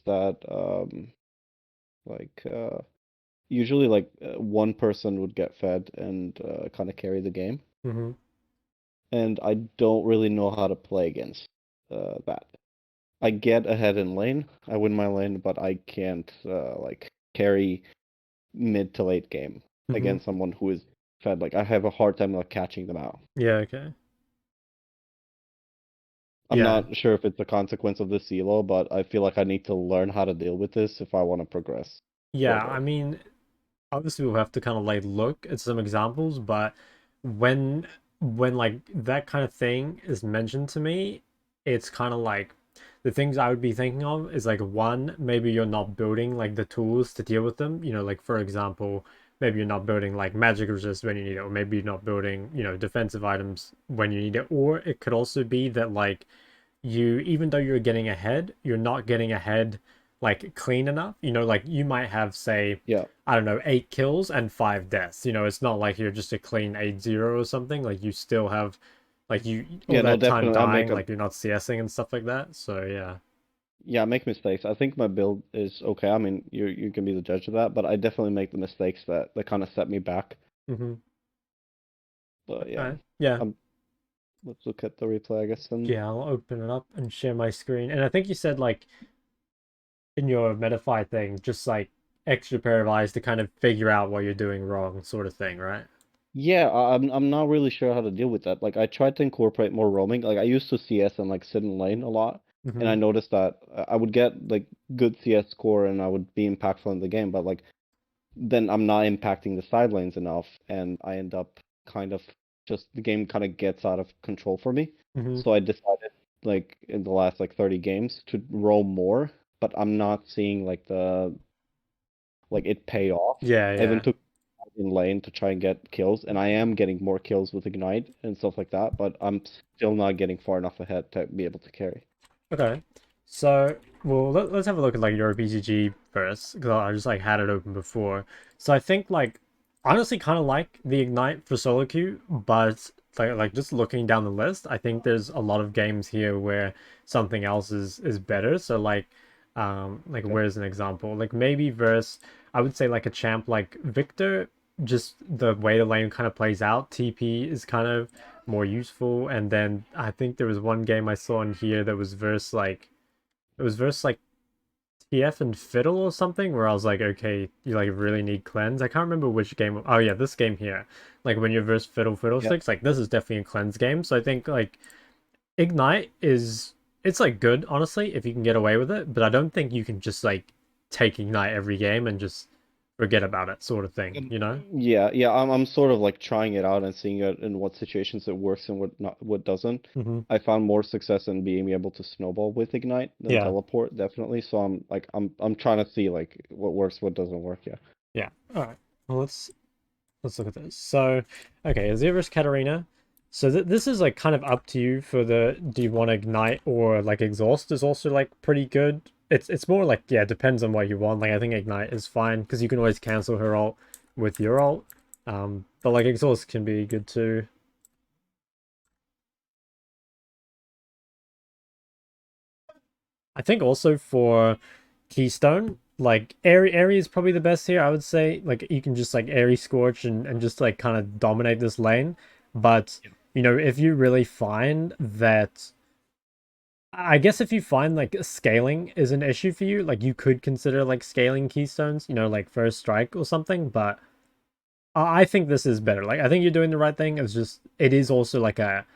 that like usually like one person would get fed and kind of carry the game, Hmm. and I don't really know how to play against that. I get ahead in lane, I win my lane, but I can't like carry mid to late game Hmm. against someone who is fed. Like I have a hard time like catching them out. Yeah, okay. I'm Yeah. not sure if it's a consequence of the CLO, but I feel like I need to learn how to deal with this if I want to progress Yeah, I further. mean, obviously we'll have to kind of like look at some examples, but when when like that kind of thing is mentioned to me, it's kind of like the things I would be thinking of is like one, maybe you're not building like the tools to deal with them. Like for example, maybe you're not building like magic resist when you need it, or maybe you're not building, defensive items when you need it. Or it could also be that like even though you're getting ahead, you're not getting ahead like clean enough. Like you might have, say, Yeah. I don't know, 8 kills and 5 deaths. It's not like you're just a clean 8-0 or something. Like you still have like you all Yeah, no, that time definitely. dying, like you're not CSing and stuff like that. So yeah. I make mistakes. I think my build is okay. I mean, you can be the judge of that, but I definitely make the mistakes that kind of set me back. Mm-hmm. But yeah, Okay. Yeah. um, let's look at the replay, I guess. Then Yeah, I'll open it up and share my screen. And I think you said like in your Metafy thing, just like extra pair of eyes to kind of figure out what you're doing wrong, sort of thing, right? yeah, I'm not really sure how to deal with that. Like I tried to incorporate more roaming. Like I used to CS and like sit in lane a lot, and Mm-hmm. I noticed that I would get like good CS score and I would be impactful in the game, but like then I'm not impacting the side lanes enough, and I end up kind of just the game kind of gets out of control for me. Mm-hmm. So I decided like in the last like 30 games to roam more, but I'm not seeing like the like it pay off. Yeah, I even yeah. took in lane to try and get kills, and I am getting more kills with Ignite and stuff like that, but I'm still not getting far enough ahead to be able to carry. Okay. So, well, let's have a look at like your BGG first, because I just like had it open before. So I think like honestly kind of like the Ignite for solo queue, but like just looking down the list, I think there's a lot of games here where something else is better. So like Okay. where's an example? Like maybe versus I would say like a champ like Victor, just the way the lane kind of plays out, TP is kind of more useful. And then I think there was one game I saw in here that was versus like TF and Fiddle or something, where I was like, okay, you like really need cleanse. I can't remember which game. Oh yeah, this game here. Like when you're versus Yeah. Fiddlesticks, like this is definitely a cleanse game. So I think like Ignite is it's like good, honestly, if you can get away with it, but I don't think you can just like take Ignite every game and just forget about it, sort of thing, Um, you know? yeah, I'm sort of like trying it out and seeing it in what situations it works and what doesn't. Mm-hmm. I found more success in being able to snowball with Ignite than Yeah. teleport, definitely. So I'm trying to see like what works, what doesn't work. Yeah. Yeah. All right. Well, let's look at this. So, okay, Azir versus Katarina. So this is like kind of up to you for the do you want to ignite or like exhaust is also like pretty good. It's more like yeah, it depends on what you want. Like I think ignite is fine because you can always cancel her ult with your ult. But like exhaust can be good too. I think also for Keystone, like Airy is probably the best here, I would say. Like you can just like Airy Scorch and just like kind of dominate this lane. But if you really find that I guess if you find like scaling is an issue for you, like you could consider like scaling Keystones, like first strike or something, but I think this is better. Like I think you're doing the right thing. It's just it is also like a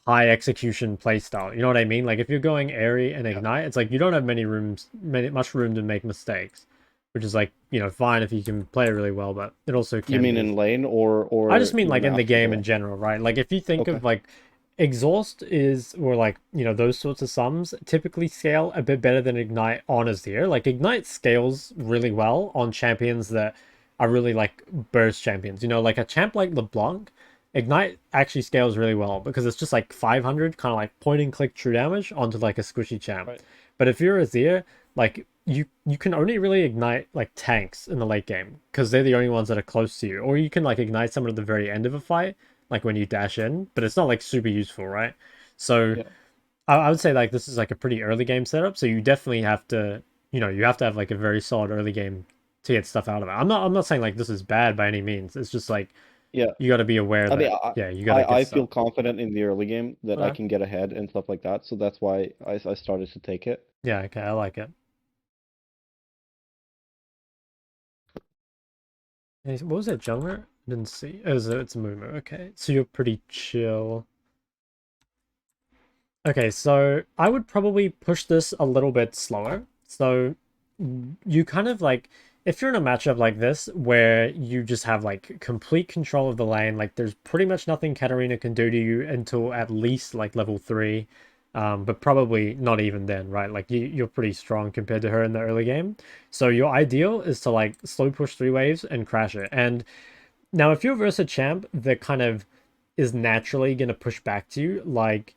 high execution playstyle. You know what I mean? Like if you're going airy and Yeah. ignite, it's like you don't have much room to make mistakes, which is like fine if you can play it really well, but it also You can mean be. in lane I or just mean like even in the after the game in lane? general, right? Like if you think Okay. of like exhaust is or like those sorts of sums typically scale a bit better than ignite on Azir. Like ignite scales really well on champions that are really like burst champions. Like a champ like LeBlanc, ignite actually scales really well because it's just like 500 kind of like point and click true damage onto like a squishy champ. Right. But if you're Azir, like you can only really ignite like tanks in the late game because they're the only ones that are close to you, or you can like ignite someone at the very end of a fight like when you dash in, but it's not like super useful, right? So Yeah. I would say like this is like a pretty early game setup, so you definitely have to, you have to have like a very solid early game to get stuff out of it. I'm not saying like this is bad by any means. It's just like Yeah. you got to be aware I mean, that yeah, you got to get I feel stuff. confident in the early game that I Okay. can get ahead and stuff like that. So that's why I started to take it. Yeah, okay, I like it. Hey, what was that jungler? I didn't see. Oh, it's Mumu. Okay, so you're pretty chill. Okay, so I would probably push this a little bit slower. So you kind of like, if you're in a matchup like this where you just have like complete control of the lane, like there's pretty much nothing Katarina can do to you until at least like level 3, but probably not even then, right? Like you're pretty strong compared to her in the early game. So your ideal is to like slow push 3 waves and crash it. And now if you're versus a champ that kind of is naturally going to push back to you, like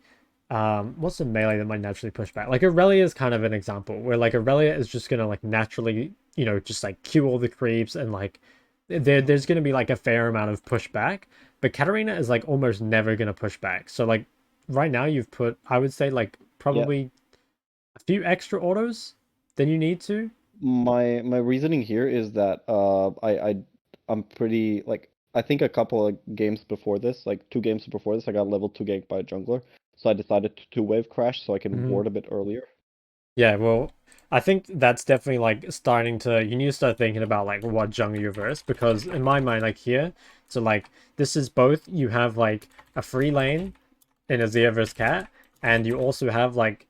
what's the melee that might naturally push back? Like Aurelia is kind of an example where like Aurelia is just gonna like naturally, just like queue all the creeps and like there's gonna be like a fair amount of pushback. But Katarina is like almost never gonna push back. So like right now you've put, I would say, like Yeah. probably a few extra autos than you need to. My reasoning here is that I'm pretty like I think a couple of games before this, like 2 games before this, I got level 2 ganked by a jungler. So I decided to 2 wave crash so I can Mhm. ward a bit earlier. Yeah, well, I think that's definitely like starting to, you need to start thinking about like what jungle you verse, because in my mind, like here, so like this is both, you have like a free lane in Azir versus Cat, and you also have like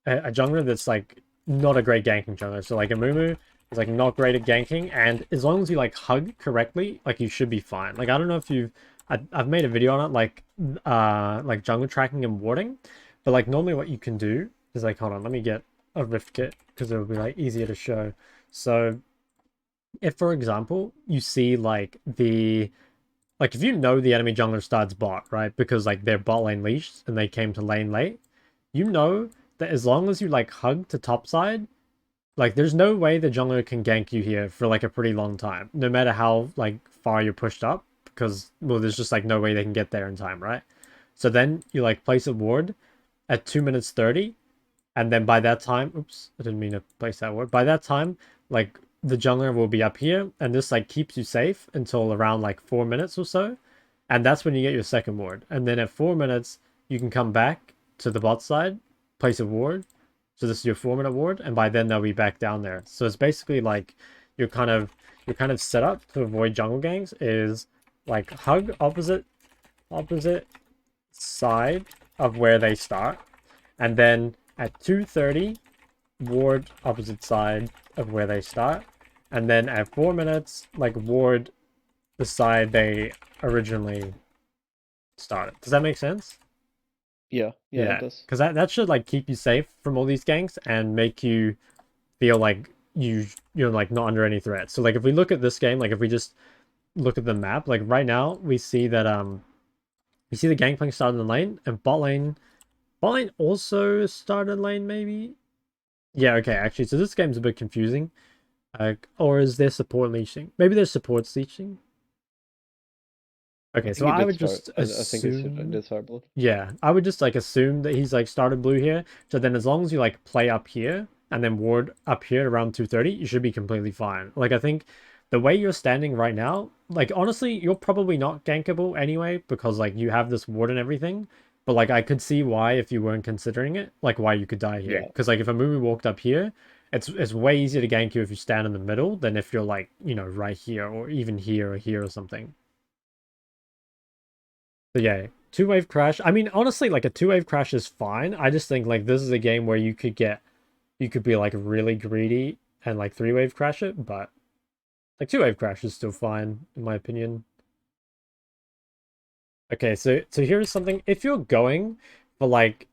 a jungler that's like not a great ganking jungler. So like a Mumu is like not great at ganking, and as long as you like hug correctly, like you should be fine. Like I don't know if I've made a video on it, like jungle tracking and warding, but like normally what you can do is like, hold on, let me get a rift kit because it'll be like easier to show. So if for example you see like if you know the enemy jungler starts bot, right? Because like they're bot lane leashed and they came to lane late, you know that as long as you like hug to top side, like there's no way the jungler can gank you here for like a pretty long time, no matter how like far you're pushed up, because well, there's just like no way they can get there in time, right? So then you like place a ward at 2 minutes 30, and then by that time, oops, I didn't mean to place that ward. By that time, like the jungler will be up here, and this like keeps you safe until around like 4 minutes or so, and that's when you get your second ward. And then at 4 minutes, you can come back to the bot side, place a ward. So this is your 4 minute ward, and by then they'll be back down there. So it's basically like you're kind of set up to avoid jungle ganks is like hug opposite side of where they start, and then at 2:30 ward opposite side of where they start, and then at 4 minutes like ward the side they originally started. Does that make sense? Yeah, yeah, it Yeah, does. because that should like keep you safe from all these ganks and make you feel like you're like not under any threat. So like if we look at this game, like if we just look at the map, like right now we see that we see the gangplank started in the lane, and bot lane also started lane maybe. Yeah, okay, actually, so this game's a bit confusing. Or is there support leeching? Maybe there's support leeching. I Okay, so think it I did would start. just I think it assume. did start blood. Yeah, I would just like assume that he's like started blue here. So then as long as you like play up here and then ward up here around 2:30, you should be completely fine. Like I think the way you're standing right now, like honestly, you're probably not gankable anyway because like you have this ward and everything. But like I could see why if you weren't considering it, like why you could die here. Yeah, Because like if a Mumu walked up here, it's way easier to gank you if you stand in the middle than if you're like, right here or even here or here or something. So yeah, 2 wave crash. I mean, honestly, like a 2 wave crash is fine. I just think like this is a game where you could be like really greedy and like 3 wave crash it, but like 2 wave crash is still fine in my opinion. Okay, so here's something. If you're going for like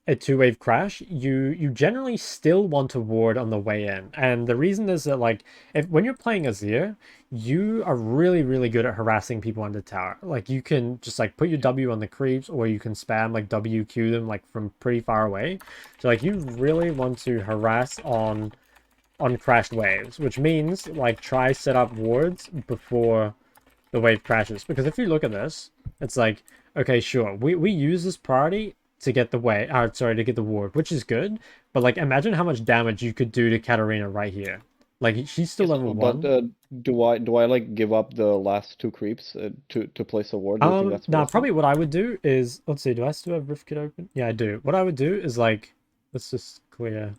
a 2 wave crash, you generally still want to ward on the way in. And the reason is that like if when you're playing Azir, you are really, really good at harassing people on the tower. Like you can just like put your W on the creeps, or you can spam like WQ them like from pretty far away. So like you really want to harass on crashed waves, which means like try set up wards before the wave crashes. Because if you look at this, it's like, okay, sure, we use this priority to get the way, sorry, to get the ward, which is good. But like, imagine how much damage you could do to Katarina right here. Like, she's still Yes, level but 1. do I like give up the last two creeps to place a ward? Do you think that's Now worth it? probably what I would do is, let's see, do I still have Rift Kit open? Yeah, I do. What I would do is like, let's just clear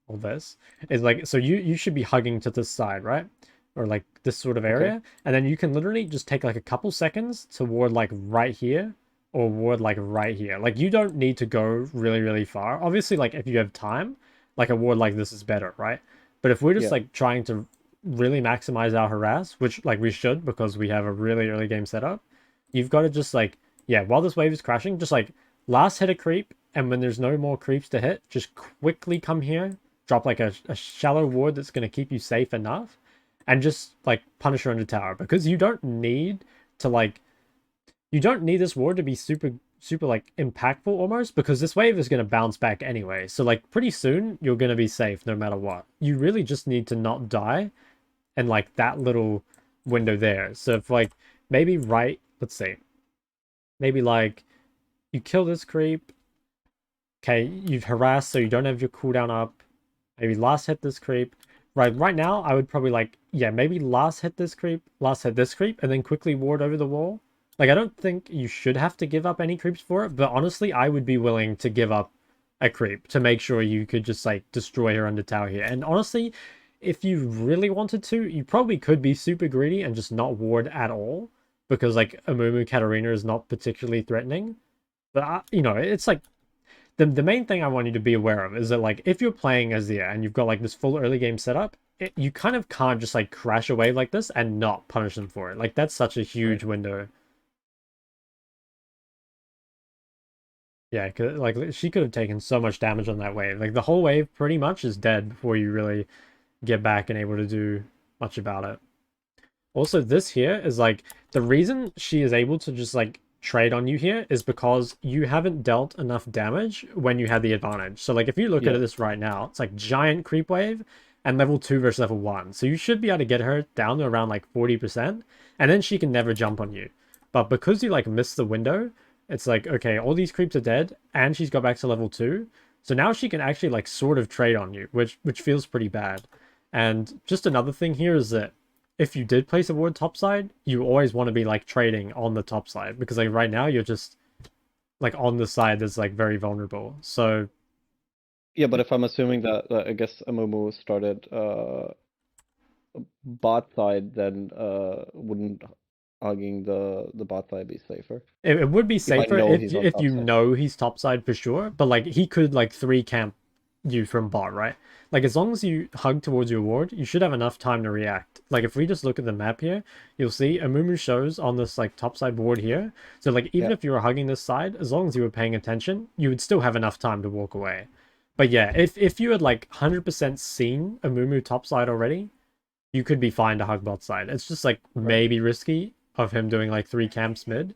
all this. Is like, so you should be hugging to this side, right? Or like this sort of Okay. area, and then you can literally just take like a couple seconds to ward like right here, or ward like right here. Like you don't need to go really, really far. Obviously, like if you have time, like a ward like this is better, right? But if we're just Yeah. like trying to really maximize our harass, which like we should because we have a really early game setup, you've got to just like, yeah, while this wave is crashing, just like last hit a creep, and when there's no more creeps to hit, just quickly come here, drop like a shallow ward that's going to keep you safe enough, and just like punish her under tower, because you don't need to like, you don't need this ward to be super like impactful almost, because this wave is going to bounce back anyway. So like pretty soon you're going to be safe no matter what. You really just need to not die, and like that little window there. So if like maybe right, let's see, maybe like you kill this creep. Okay, you've harassed, so you don't have your cooldown up. Maybe last hit this creep. Right now, I would probably like, yeah, maybe last hit this creep, last hit this creep, and then quickly ward over the wall. Like, I don't think you should have to give up any creeps for it, but honestly, I would be willing to give up a creep to make sure you could just like destroy her under tower here. And honestly, if you really wanted to, you probably could be super greedy and just not ward at all, because like Amumu Katarina is not particularly threatening. But you know, it's like the main thing I want you to be aware of is that like if you're playing Azir and you've got like this full early game setup, you kind of can't just like crash a wave like this and not punish them for it. Like that's such a Right. huge window. Yeah, 'cause, like she could have taken so much damage on that wave. Like the whole wave pretty much is dead before you really get back and able to do much about it. Also, this here is like the reason she is able to just like trade on you here is because you haven't dealt enough damage when you had the advantage. So like if you look at Yeah. this right now, it's like giant creep wave and level 2 versus level 1. So you should be able to get her down to around like 40%, and then she can never jump on you. But because you like missed the window, it's like, okay, all these creeps are dead and she's got back to level 2. So now she can actually like sort of trade on you, which feels pretty bad. And just another thing here is that if you did place a ward topside, you always want to be like trading on the top side, because like right now you're just like on the side that's like very vulnerable. So Yeah, but if I'm assuming that I guess Amumu started bot side, then wouldn't hugging the bot side be safer? it would be If I safer know he's on if top you side. know he's topside for sure, but like he could like 3 camp you from bot, right? Like as long as you hug towards your ward, you should have enough time to react. Like if we just look at the map here, you'll see Amumu shows on this like topside ward here. So like even Yeah. if you were hugging this side, as long as you were paying attention, you would still have enough time to walk away. But yeah, if you had like 100% seen Amumu topside already, you could be fine to hug bot side. It's just like Right. maybe risky of him doing like 3 camps mid.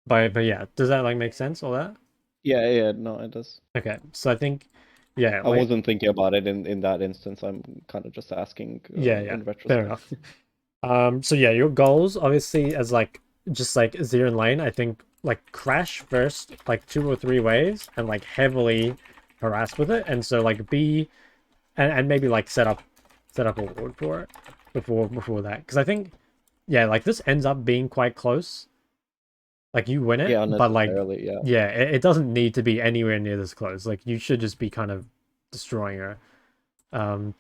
But yeah, does that like make sense, all that? Yeah, yeah, no, it does. Okay, so I think, yeah, I like, wasn't thinking about it in that instance. I'm kind of just asking yeah, in fair retrospect. enough. So yeah, your goals obviously as like just like Azir and lane, I think like crash first like 2 or 3 waves and like heavily harass with it, and so like be and maybe like set up a ward for it before that, because I think yeah, like this ends up being quite close. Like you win it, Yeah, but like unnecessarily. Yeah. yeah, it doesn't need to be anywhere near this close. Like you should just be kind of destroying her. Um,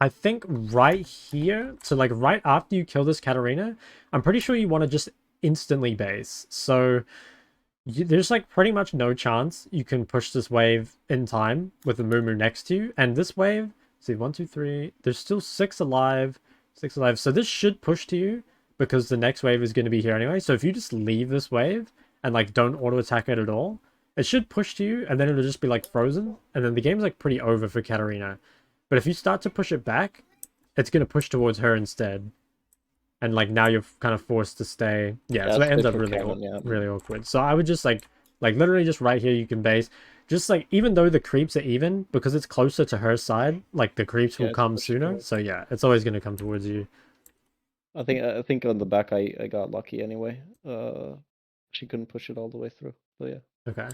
I think right here, so like right after you kill this Katarina, I'm pretty sure you want to just instantly base. So there's like pretty much no chance you can push this wave in time with the Mumu next to you. And this wave, see, 1, 2, 3, there's still 6 alive, 6 alive. So this should push to you because the next wave is going to be here anyway. So if you just leave this wave and like don't auto attack it at all, it should push to you, and then it'll just be like frozen. And then the game's like pretty over for Katarina. But if you start to push it back, it's going to push towards her instead. And like now you're kind of forced to stay. Yeah, Yeah, so it stay ends up for really Kevin. Yeah. really awkward. So I would just like literally just right here you can base. Just like even though the creeps are even, because it's closer to her side, like the creeps will Yeah, it's come pushing sooner. towards. So yeah, it's always going to come towards you. I think on the back I got lucky anyway. She couldn't push it all the way through. So yeah. Okay.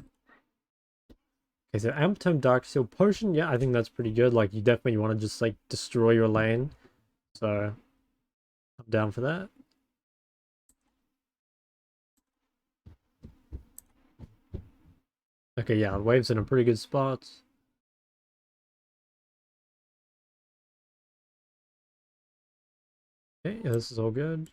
Okay, so Amptome Dark Seal Potion, yeah, I think that's pretty good. Like, you definitely want to just, like, destroy your lane. So, I'm down for that. Okay, yeah, Wave's in a pretty good spot. Okay, yeah, this is all good.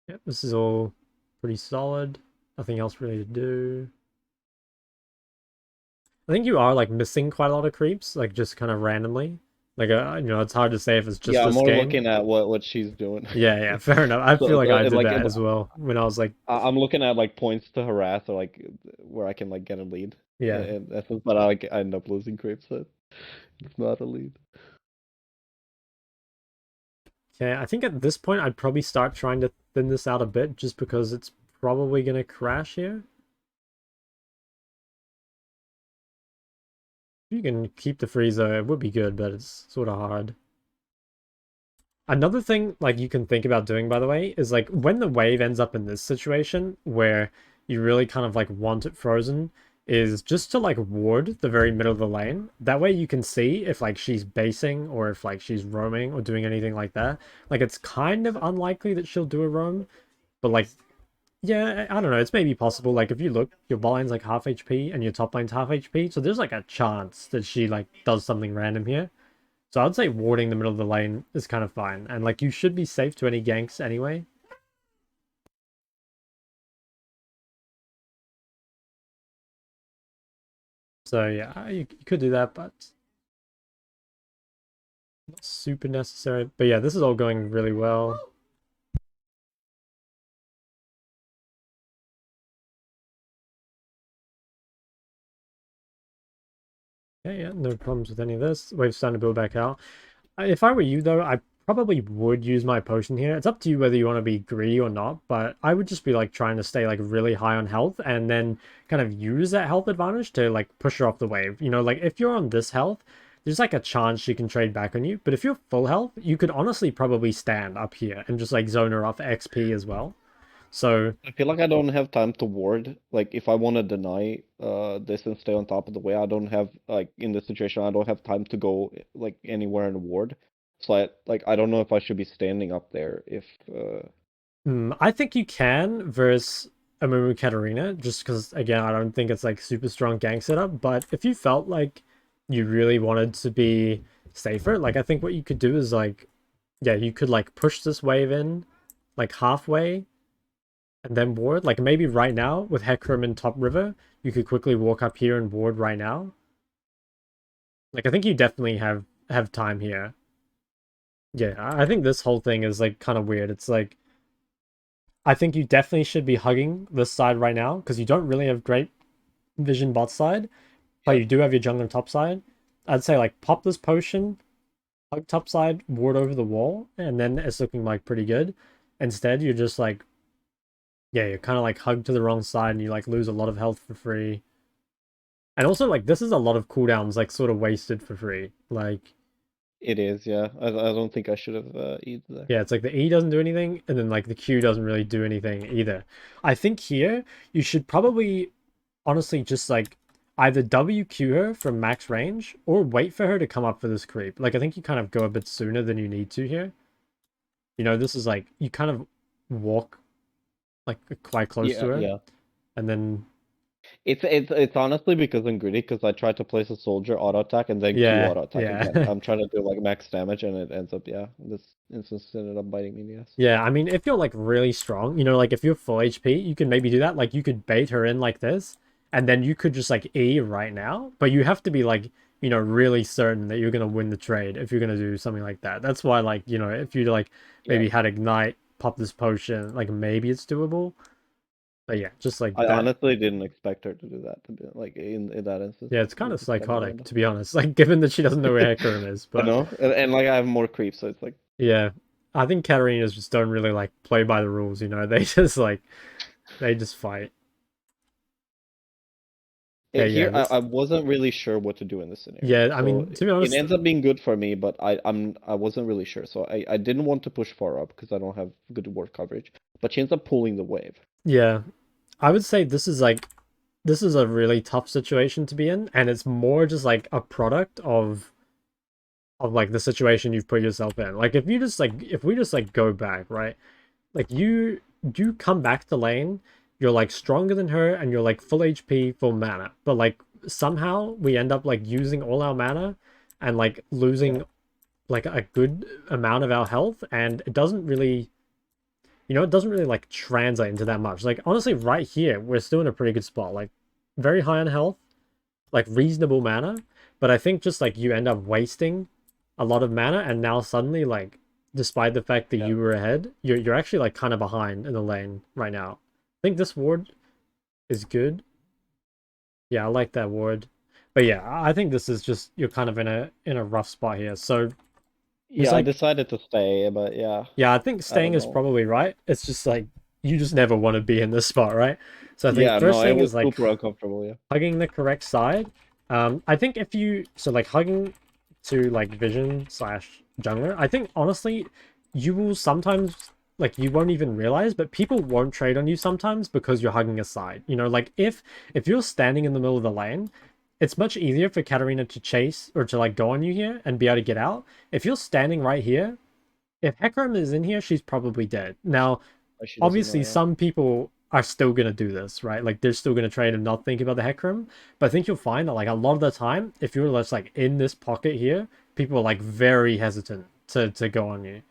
Yep, this is all pretty solid. Nothing else really to do. I think you are like missing quite a lot of creeps, like just kind of randomly. Like, it's hard to say if it's just Yeah, I'm this more game. looking at what she's doing. Yeah, yeah, fair enough. I feel like I did Like that as well when I was like, I'm looking at like points to harass or like where I can like get a lead. yeah. In essence, but I end up losing creeps, so it's not a lead. Okay, I think at this point I'd probably start trying to thin this out a bit just because it's probably gonna crash here. If you can keep the freezer, it would be good, but it's sort of hard. Another thing like you can think about doing, by the way, is like when the wave ends up in this situation where you really kind of like want it frozen, is just to like ward the very middle of the lane. That way you can see if like she's basing or if like she's roaming or doing anything like that. Like it's kind of unlikely that she'll do a roam, but like yeah, I don't know. It's maybe possible. Like if you look, your bot lane's like half HP and your top lane's half HP, so there's like a chance that she like does something random here. So I'd say warding the middle of the lane is kind of fine. And like you should be safe to any ganks anyway. So yeah, you could do that, but not super necessary. But yeah, this is all going really well. Okay, yeah, no problems with any of this. Wave's starting to build back out. If I were you though, I probably would use my potion here. It's up to you whether you want to be greedy or not, but I would just be like trying to stay like really high on health and then kind of use that health advantage to like push her off the wave. You know, like if you're on this health, there's like a chance she can trade back on you. But if you're full health, you could honestly probably stand up here and just like zone her off XP as well. So I feel like I don't have time to ward. Like if I want to deny this and stay on top of the way, I don't have like in this situation I don't have time to go like anywhere and ward. So I don't know if I should be standing up there if I think you can versus Amumu Katarina, just because again, I don't think it's like super strong gank setup. But if you felt like you really wanted to be safer, like I think what you could do is like, yeah, you could like push this wave in like halfway and then ward. Like maybe right now with Hecarim in top river, you could quickly walk up here and ward right now. Like I think you definitely have time here. Yeah, I think this whole thing is like kind of weird. It's like I think you definitely should be hugging this side right now because you don't really have great vision bot side, but yeah. you do have your jungle top side. I'd say like pop this potion, hug top side, ward over the wall, and then it's looking like pretty good. Instead, you're just like, yeah, you're kind of like hugged to the wrong side and you like lose a lot of health for free. And also like this is a lot of cooldowns like sort of wasted for free. Like It is, yeah. I don't think I should have eaten there. yeah, it's like the E doesn't do anything, and then like the Q doesn't really do anything either. I think here you should probably honestly just like either WQ her from max range or wait for her to come up for this creep. Like I think you kind of go a bit sooner than you need to here. You know, this is like you kind of walk like quite close to Yeah, her yeah. and then It's honestly because I'm greedy because I tried to place a soldier auto attack and then Q yeah, auto attack again. yeah. I'm trying to do like max damage and it ends up this instance ended up biting me in the ass. Yeah, I mean if you're like really strong, you know, like if you're full HP, you can maybe do that. Like you could bait her in like this and then you could just like E right now, but you have to be like really certain that you're gonna win the trade if you're gonna do something like that. That's why, like, if you like Yeah. maybe had Ignite, pop this potion, like maybe it's doable. But yeah, just like I that. honestly didn't expect her to do that to be like in that instance. Yeah, it's kind of This is kind of psychotic random. to be honest. Like given that she doesn't know where Hecarim is, I but know, and like I have more creeps, so it's like yeah, I think Katarinas just don't really like play by the rules. They just like they just fight. Okay, yeah, Here, this, I wasn't really sure what to do in this scenario. yeah, I So mean, to be it honest, ends up being good for me, but I wasn't really sure. So I didn't want to push far up because I don't have good ward coverage. But she ends up pulling the wave. yeah, I would say this is like this is a really tough situation to be in, and it's more just like a product of like the situation you've put yourself in. Like if we just like go back, right? Like you come back to lane, you're like stronger than her and you're like full HP, full mana. But like somehow we end up like using all our mana and like Yeah. losing like a good amount of our health, and it doesn't really, it doesn't really like translate into that much. Like honestly right here we're still in a pretty good spot. Like very high on health, like reasonable mana, but I think just like you end up wasting a lot of mana, and now suddenly like despite the fact that Yeah. you were ahead, you're actually like kind of behind in the lane right now. I think this ward is good. Yeah, I like that ward. But yeah, I think this is just you're kind of in a rough spot here. So there's Yeah, I like decided to stay, but yeah, yeah, I think I staying don't is know. probably right. It's just like you just never want to be in this spot, right? So I think Yeah, first no, it thing was is like super uncomfortable, yeah. hugging the correct side. I think if you so like hugging to like vision slash jungler, I think honestly you will sometimes like you won't even realize, but people won't trade on you sometimes because you're hugging a side. Like if you're standing in the middle of the lane, it's much easier for Katarina to chase or to like go on you here and be able to get out. If you're standing right here, if Hecarim is in here, she's probably dead. Now, She doesn't know, obviously yeah. some people are still gonna do this, right? Like they're still gonna trade and not think about the Hecarim. But I think you'll find that like a lot of the time, if you're just like in this pocket here, people are like very hesitant to go on you.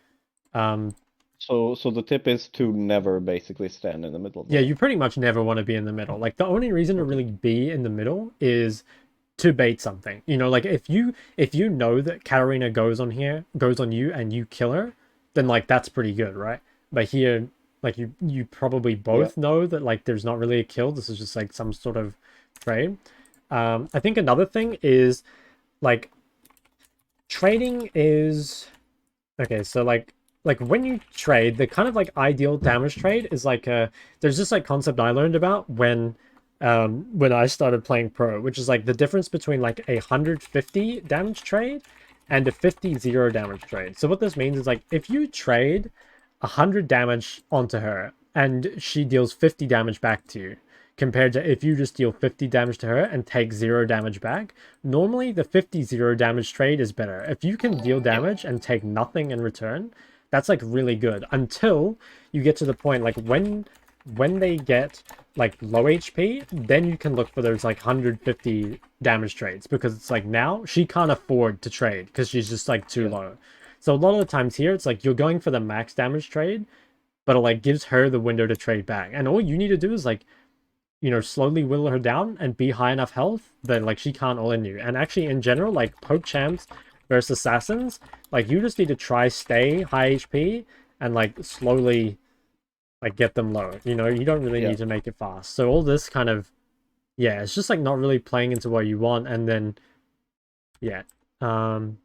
Um, So the tip is to never basically stand in the middle of the yeah, you lane. pretty much never want to be in the middle. Like the only reason to Okay. really be in the middle is to bait something. Like if you know that Katarina goes on you and you kill her, then like that's pretty good, right? But here, like you probably Yeah. both know that like there's not really a kill. This is just like some sort of trade. I think another thing is like trading is okay. So like when you trade, the kind of like ideal damage trade is like there's this like concept I learned about when I started playing pro, which is like the difference between like 150 damage trade and a 50-0 damage trade. So what this means is like if you trade 100 damage onto her and she deals 50 damage back to you, compared to if you just deal 50 damage to her and take 0 damage back, normally the 50-0 damage trade is better. If you can deal damage and take nothing in return, that's like really good until you get to the point like when they get like low HP, then you can look for those like 150 damage trades, because it's like now she can't afford to trade because she's just like too Yeah. low. So a lot of the times here it's like you're going for the max damage trade, but it like gives her the window to trade back. And all you need to do is like, slowly whittle her down and be high enough health that like she can't all in you. And actually in general, like poke champs versus assassins, like you just need to try stay high HP and like slowly like get them low. You don't really Yeah. need to make it fast. So all this kind of, yeah, it's just like not really playing into what you want. And then yeah. Um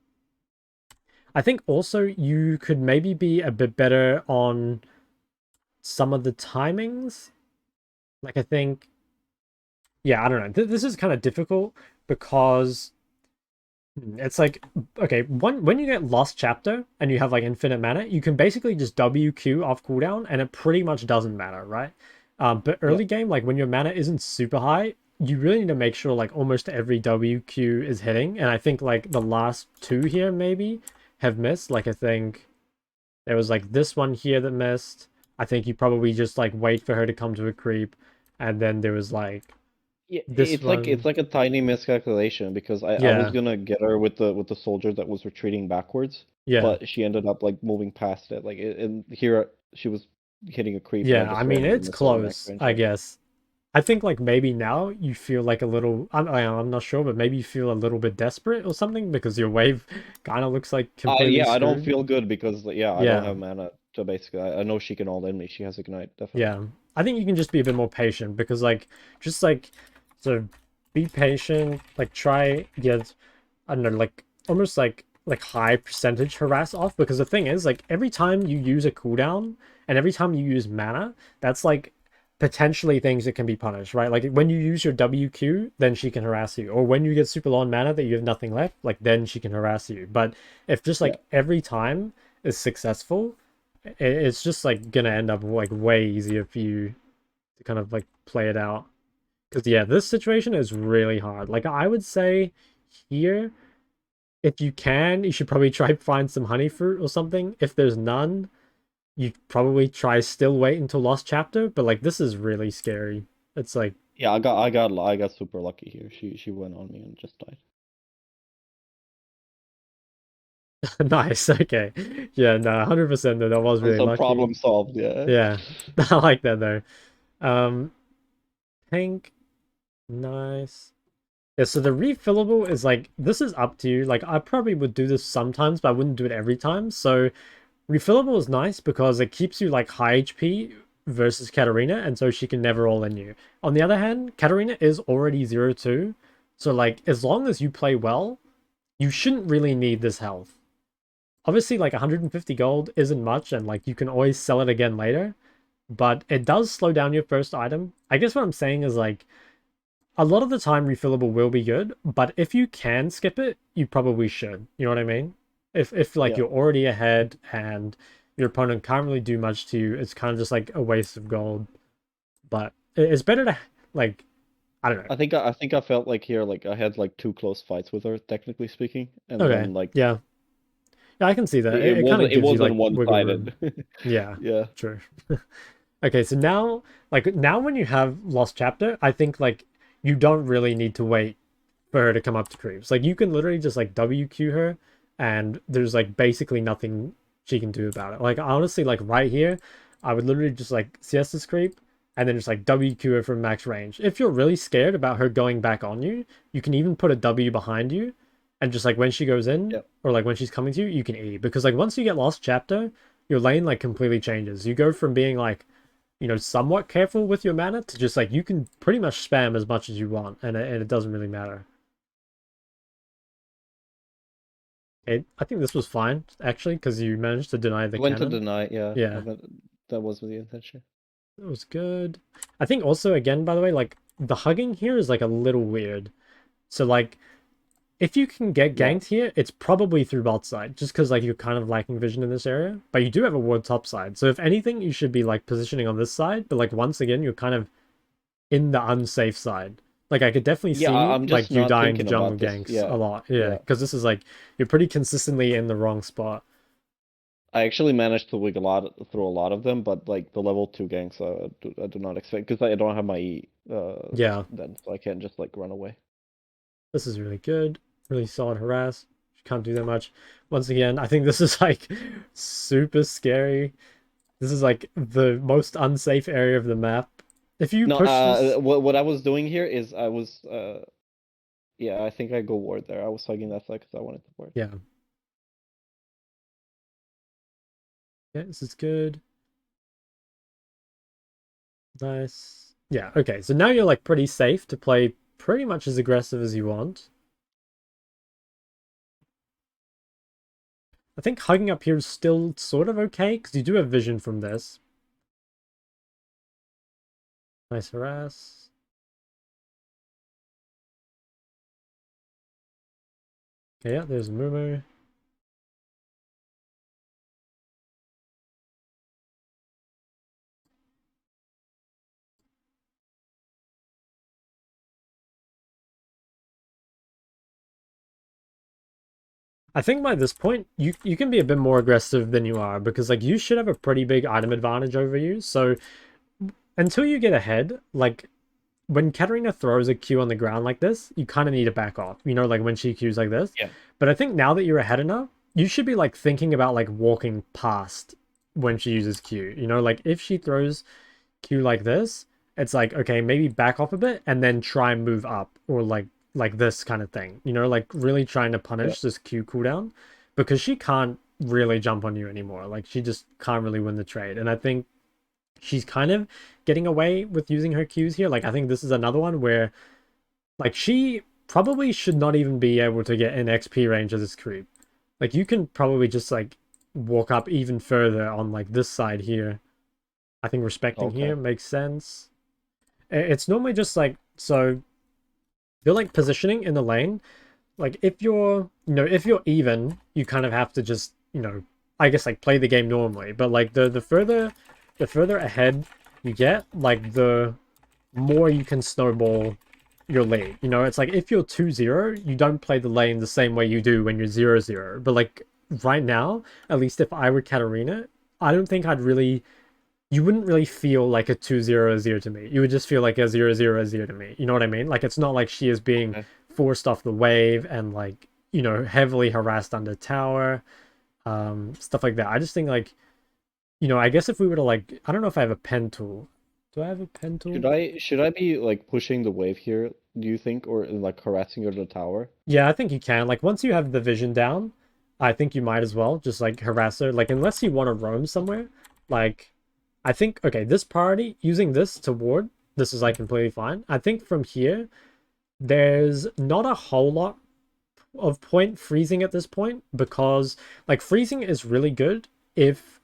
I think also you could maybe be a bit better on some of the timings. Like I think, yeah, I don't know. This is kind of difficult because it's like, okay, when you get Lost Chapter and you have like infinite mana, you can basically just WQ off cooldown and it pretty much doesn't matter, right? But Yeah. early game, like when your mana isn't super high, you really need to make sure like almost every WQ is hitting. And I think like the last two here maybe have missed. Like I think there was like this one here that missed. I think you probably just like wait for her to come to a creep. And then there was like Yeah, this it's one. like a tiny miscalculation because I was Yeah, gonna get her with the soldier that was retreating backwards, yeah. but she ended up like moving past it. Like and here she was hitting a creep and I Yeah, I just mean randomly it's missed her in max close, range. I Yeah. guess. I think like maybe now you feel like a little. I'm not sure, but maybe you feel a little bit desperate or something because your wave kind of looks like completely Yeah, I don't screwed. feel good because yeah, I don't Yeah, have mana to basically. I know she can all in me. She has ignite, definitely. yeah. I think you can just be a bit more patient because like just like so be patient. Like try get I don't know like almost like high percentage harass off, because the thing is like every time you use a cooldown and every time you use mana, that's like potentially things that can be punished, right? Like when you use your WQ, then she can harass you. Or when you get super low on mana that you have nothing left, like then she can harass you. But if just Yeah. like every time is successful, it's just like gonna end up like way easier for you to kind of like play it out. Because yeah, this situation is really hard. Like I would say here, if you can, you should probably try to find some honey fruit or something. If there's none, you probably try still wait until Lost Chapter, but like this is really scary. It's like Yeah, I got super lucky here. She went on me and just died. nice, okay. Yeah, no, 100% though, that was really So lucky. problem solved, yeah. Yeah. I like that though. Um Pink, nice. Yeah, so the refillable is like this is up to you. Like I probably would do this sometimes, but I wouldn't do it every time. So refillable is nice because it keeps you like high HP versus Katarina, and so she can never all in you. On the other hand, Katarina is already 0-2, so like as long as you play well, you shouldn't really need this health. Obviously, like 150 gold isn't much, and like you can always sell it again later, but it does slow down your first item. I guess what I'm saying is like a lot of the time refillable will be good, but if you can skip it, you probably should. You know what I mean? If like Yeah. you're already ahead and your opponent can't really do much to you, it's kind of just like a waste of gold. But it's better to like I don't I think I felt like here like I had like two close fights with her, technically speaking, and know. Okay, then like yeah, yeah, I can see that. it, It, it it kind wasn't of it gives you wasn't like one wiggle room. sided. Yeah, Yeah. true. Okay, so now like now when you have Lost Chapter, I think like you don't really need to wait for her to come up to creeps. Like you can literally just like WQ her and there's like basically nothing she can do about it. Like honestly, like right here, I would literally just like Siesta's creep and then just like WQ her from max range. If you're really scared about her going back on you, you can even put a W behind you and just like when she goes in Yeah. or like when she's coming to you, you can E. Because like once you get Lost Chapter, your lane like completely changes. You go from being like somewhat careful with your mana to just like you can pretty much spam as much as you want and it doesn't really matter. I think this was fine, actually, because you managed to deny the I went to cannon. deny, yeah. Yeah, That was the intention. that was good. I think also, again, by the way, like, the hugging here is, like, a little weird. So, like, if you can get Yeah. ganked here, it's probably through bot side, just because, like, you're kind of lacking vision in this area. But you do have a ward top side. So, if anything, you should be, like, positioning on this side. But, like, once again, you're kind of in the unsafe side. Like, I could definitely Yeah, see, I'm just like, you not dying to thinking jungle about this. ganks a Yeah. lot. Yeah, Yeah. because this is, like, you're pretty consistently in the wrong spot. I actually managed to wig through a lot of them, but like the level 2 ganks, I do not expect because I don't have my E, Yeah, then so I can't just like run away. this is really good. Really solid harass. Can't do that much. Once again, I think this is like super scary. This is like the most unsafe area of the map. If you No, push this, what I was doing here is I was yeah, I think I go ward there. I was hugging that side because I wanted to ward. yeah. Yeah, this is good. Nice. Yeah, okay. So now you're like pretty safe to play pretty much as aggressive as you want. I think hugging up here is still sort of okay because you do have vision from this. Nice harass. Okay, yeah, there's Mumu. I think by this point, you can be a bit more aggressive than you are because like you should have a pretty big item advantage over you. So until you get ahead, like when Katarina throws a Q on the ground like this, you kind of need to back off. Like when she Qs like this. Yeah. But I think now that you're ahead enough, you should be like thinking about like walking past when she uses Q. Like if she throws Q like this, it's like okay, maybe back off a bit and then try and move up or like this kind of thing. Like really trying to Yeah. punish this Q cooldown because she can't really jump on you anymore. Like she just can't really win the trade. And I think she's kind of getting away with using her Qs here. Like I think this is another one where like she probably should not even be able to get in XP range of this creep. Like you can probably just like walk up even further on like this side here. I think respecting Okay. here makes sense. It's normally just like, so they're like positioning in the lane. Like if you're, if you're even, you kind of have to just, I guess like play the game normally. But like the further ahead you get, like the more you can snowball your lead. It's like if you're 2-0, you don't play the lane the same way you do when you're 0-0. But like right now, at least if I were Katarina, I don't think you wouldn't really feel like a 2-0 Azir to me. You would just feel like a 0-0 Azir to me. You know what I mean? Like it's not like she is being Okay. forced off the wave and like, heavily harassed under tower, stuff like that. I just think like, I guess if we were to like, I don't know if I have a pen tool. Do I have a pen tool? Should I be like pushing the wave here, do you think, or like harassing her to the tower? Yeah, I think you can. Like once you have the vision down, I think you might as well just like harass her. Like unless you want to roam somewhere, like I think okay, this priority using this to ward, this is like completely fine. I think from here, there's not a whole lot of point freezing at this point because like freezing is really good if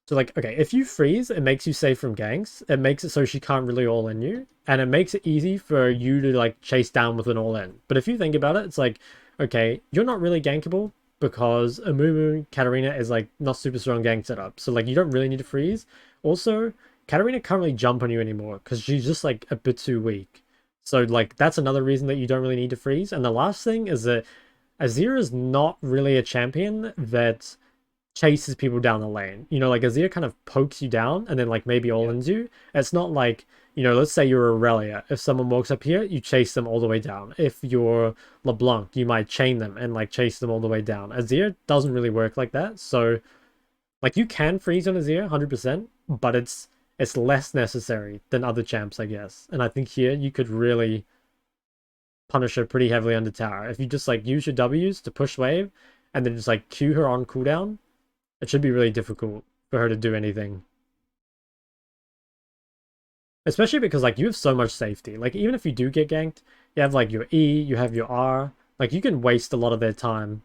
so like okay, if you freeze, it makes you safe from ganks. It makes it so she can't really all in you, and it makes it easy for you to like chase down with an all in. But if you think about it, it's like okay, you're not really gankable because Amumu Katarina is like not super strong gank setup. So like you don't really need to freeze. Also, Katarina can't really jump on you anymore because she's just like a bit too weak. So like that's another reason that you don't really need to freeze. And the last thing is that Azir is not really a champion that chases people down the lane. Like Azir kind of pokes you down and then like maybe all Yeah. ins you. It's not like, let's say you're Aurelia. If someone walks up here, you chase them all the way down. If you're LeBlanc, you might chain them and like chase them all the way down. Azir doesn't really work like that. So like you can freeze on Azir 100%, but it's less necessary than other champs, I guess. And I think here you could really punish her pretty heavily under tower. If you just like use your W's to push wave and then just like Q her on cooldown, it should be really difficult for her to do anything. Especially because like you have so much safety. Like even if you do get ganked, you have like your E, you have your R. Like you can waste a lot of their time.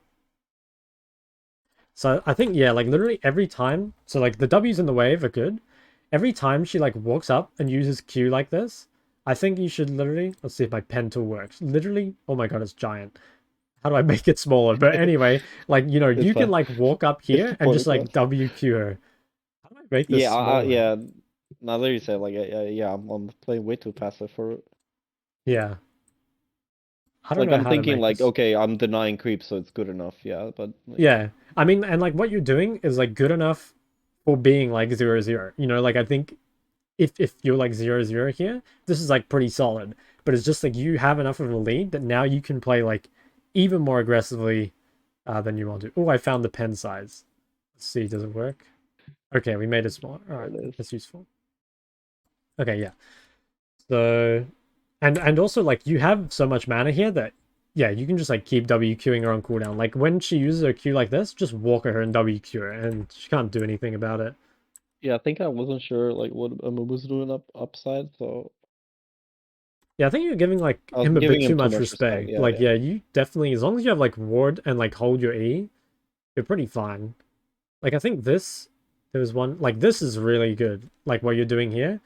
So I think yeah, like literally every time. So like the W's in the wave are good. Every time she like walks up and uses Q like this, I think you should literally. Let's see if my pen tool works. Literally, oh my god, it's giant. How do I make it smaller? But anyway, like It's you can fine. like walk up It's here the and point just of class. like WQ her. How do I make this Yeah, smaller? yeah. Now that you said, like, yeah, I'm playing way too passive for it. Yeah. I don't Like, know I'm how to thinking, make like, this. okay, I'm denying creep, so it's good enough. Yeah, but like, Yeah. I mean, and like what you're doing is like good enough for being like 0-0. Like I think if you're like 0-0 here, this is like pretty solid. But it's just like you have enough of a lead that now you can play like even more aggressively than you want to. Oh, I found the pen size. Let's see, does it work? Okay, we made it smaller. All there right, it is. that's useful. Okay, yeah. So, and also like you have so much mana here that yeah, you can just like keep WQing her on cooldown. Like when she uses her Q like this, just walk at her and WQ her, and she can't do anything about it. Yeah, I think I wasn't sure like what Amumu was doing upside, so Yeah, I think you're giving like I was him a bit giving too him too much much respect. respect. Yeah, Like yeah, yeah, you definitely as long as you have like ward and like hold your E, you're pretty fine. Like I think this there was one like this is really good. Like what you're doing here.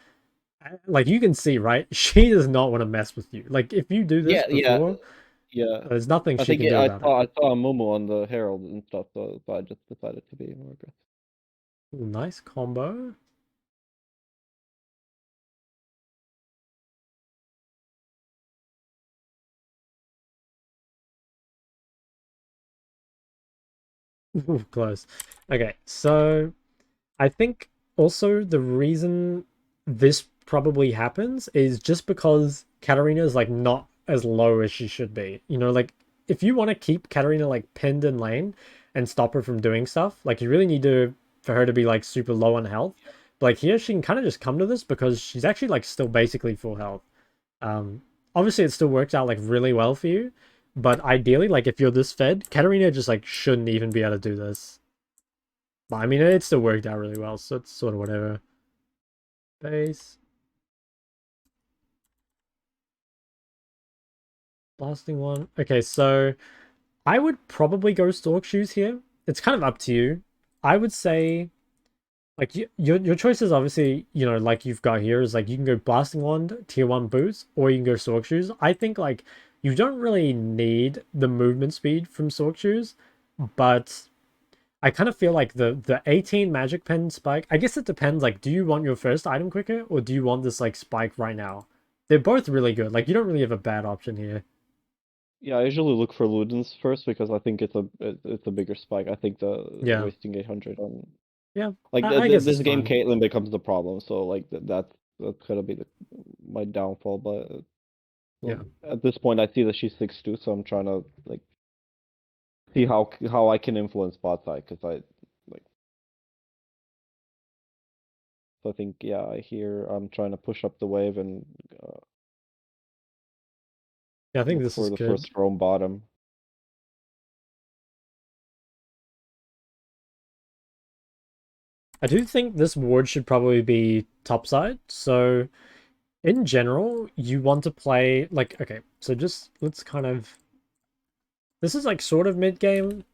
Like you can see, right? She does not want to mess with you. Like if you do this yeah, yeah, before, yeah. there's nothing I she think can do about it. I saw Amumu on the Herald and stuff, so I just decided to be more aggressive. Ooh, nice combo. Ooh, close. Okay, so I think also the reason this probably happens is just because Katarina is like not as low as she should be. Like if you want to keep Katarina like pinned in lane and stop her from doing stuff, like you really need to for her to be like super low on health. But like here she can kind of just come to this because she's actually like still basically full health. Um, Obviously it still works out like really well for you, but ideally like if you're this fed, Katarina just like shouldn't even be able to do this. But I mean, it still worked out really well, so it's sort of whatever. Base. Blasting one. Okay, so I would probably go Stork Shoes here. It's kind of up to you. I would say Like your choices obviously, you know, like you've got here is like you can go blasting wand, tier one boots, or you can go sork shoes. I think like you don't really need the movement speed from sork shoes, but I kind of feel like the 18 magic pen spike. I guess it depends. Like, do you want your first item quicker, or do you want this like spike right now? They're both really good. Like, you don't really have a bad option here. Yeah, I usually look for Ludens first because I think it's a bigger spike. I think the Yeah, wasting 800 on yeah. like I guess this it's game fine. Caitlyn becomes the problem. So like that's gonna be my downfall. But Yeah, at this point, I see that she's 6'2", so I'm trying to like see how I can influence bot side because I like so I think yeah I hear I'm trying to push up the wave and yeah. I think look this is for the good. first roam bottom. I do think this ward should probably be topside. So in general, you want to play like okay. So just let's kind of this is like sort of mid game.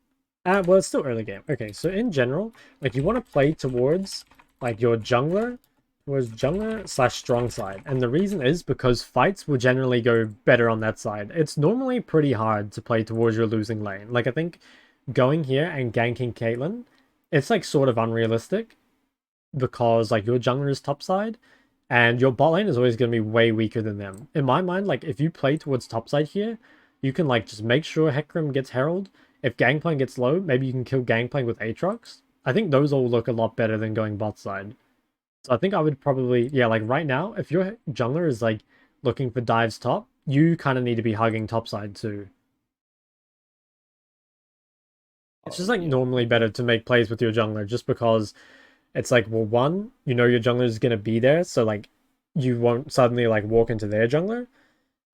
Well, it's still early game. Okay, so in general, like you want to play towards like your jungler, towards jungler slash strong side. And the reason is because fights will generally go better on that side. It's normally pretty hard to play towards your losing lane. Like I think going here and ganking Caitlyn, it's like sort of unrealistic because like your jungler is top side and your bot lane is always going to be way weaker than them. In my mind, like if you play towards top side here, you can like just make sure Hecarim gets Herald. If Gangplank gets low, maybe you can kill Gangplank with Aatrox. I think those all look a lot better than going bot side. So I think I would probably, yeah, like right now, if your jungler is like looking for dives top, you kind of need to be hugging top side too. It's just like Yeah, normally okay. better to make plays with your jungler just because it's like, well, one, you know your jungler is gonna be there, so like you won't suddenly like walk into their jungler.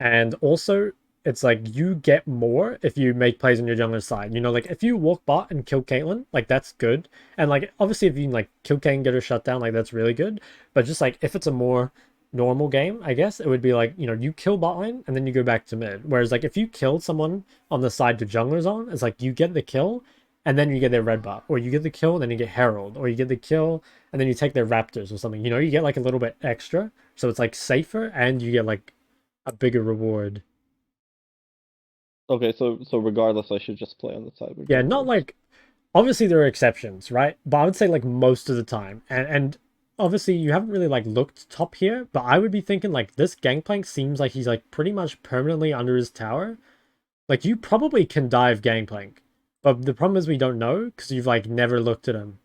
And also, it's like you get more if you make plays on your jungler side. You know, like if you walk bot and kill Caitlyn, like that's good. And like obviously if you can like kill Caitlyn, get her shut down, like that's really good. But just like if it's a more normal game, I guess it would be like, you know, you kill bot lane and then you go back to mid. Whereas like if you kill someone on the side to jungler's on, it's like you get the kill and then you get their red buff, or you get the kill and then you get Herald, or you get the kill and then you take their Raptors or something. You know, you get like a little bit extra, so it's like safer and you get like a bigger reward. Okay, so regardless, I should just play on the side with Yeah, not junglers. like obviously there are exceptions, right? But I would say like most of the time. And obviously you haven't really like looked top here, but I would be thinking like this Gangplank seems like he's like pretty much permanently under his tower. Like you probably can dive Gangplank. But the problem is we don't know because you've like never looked at him.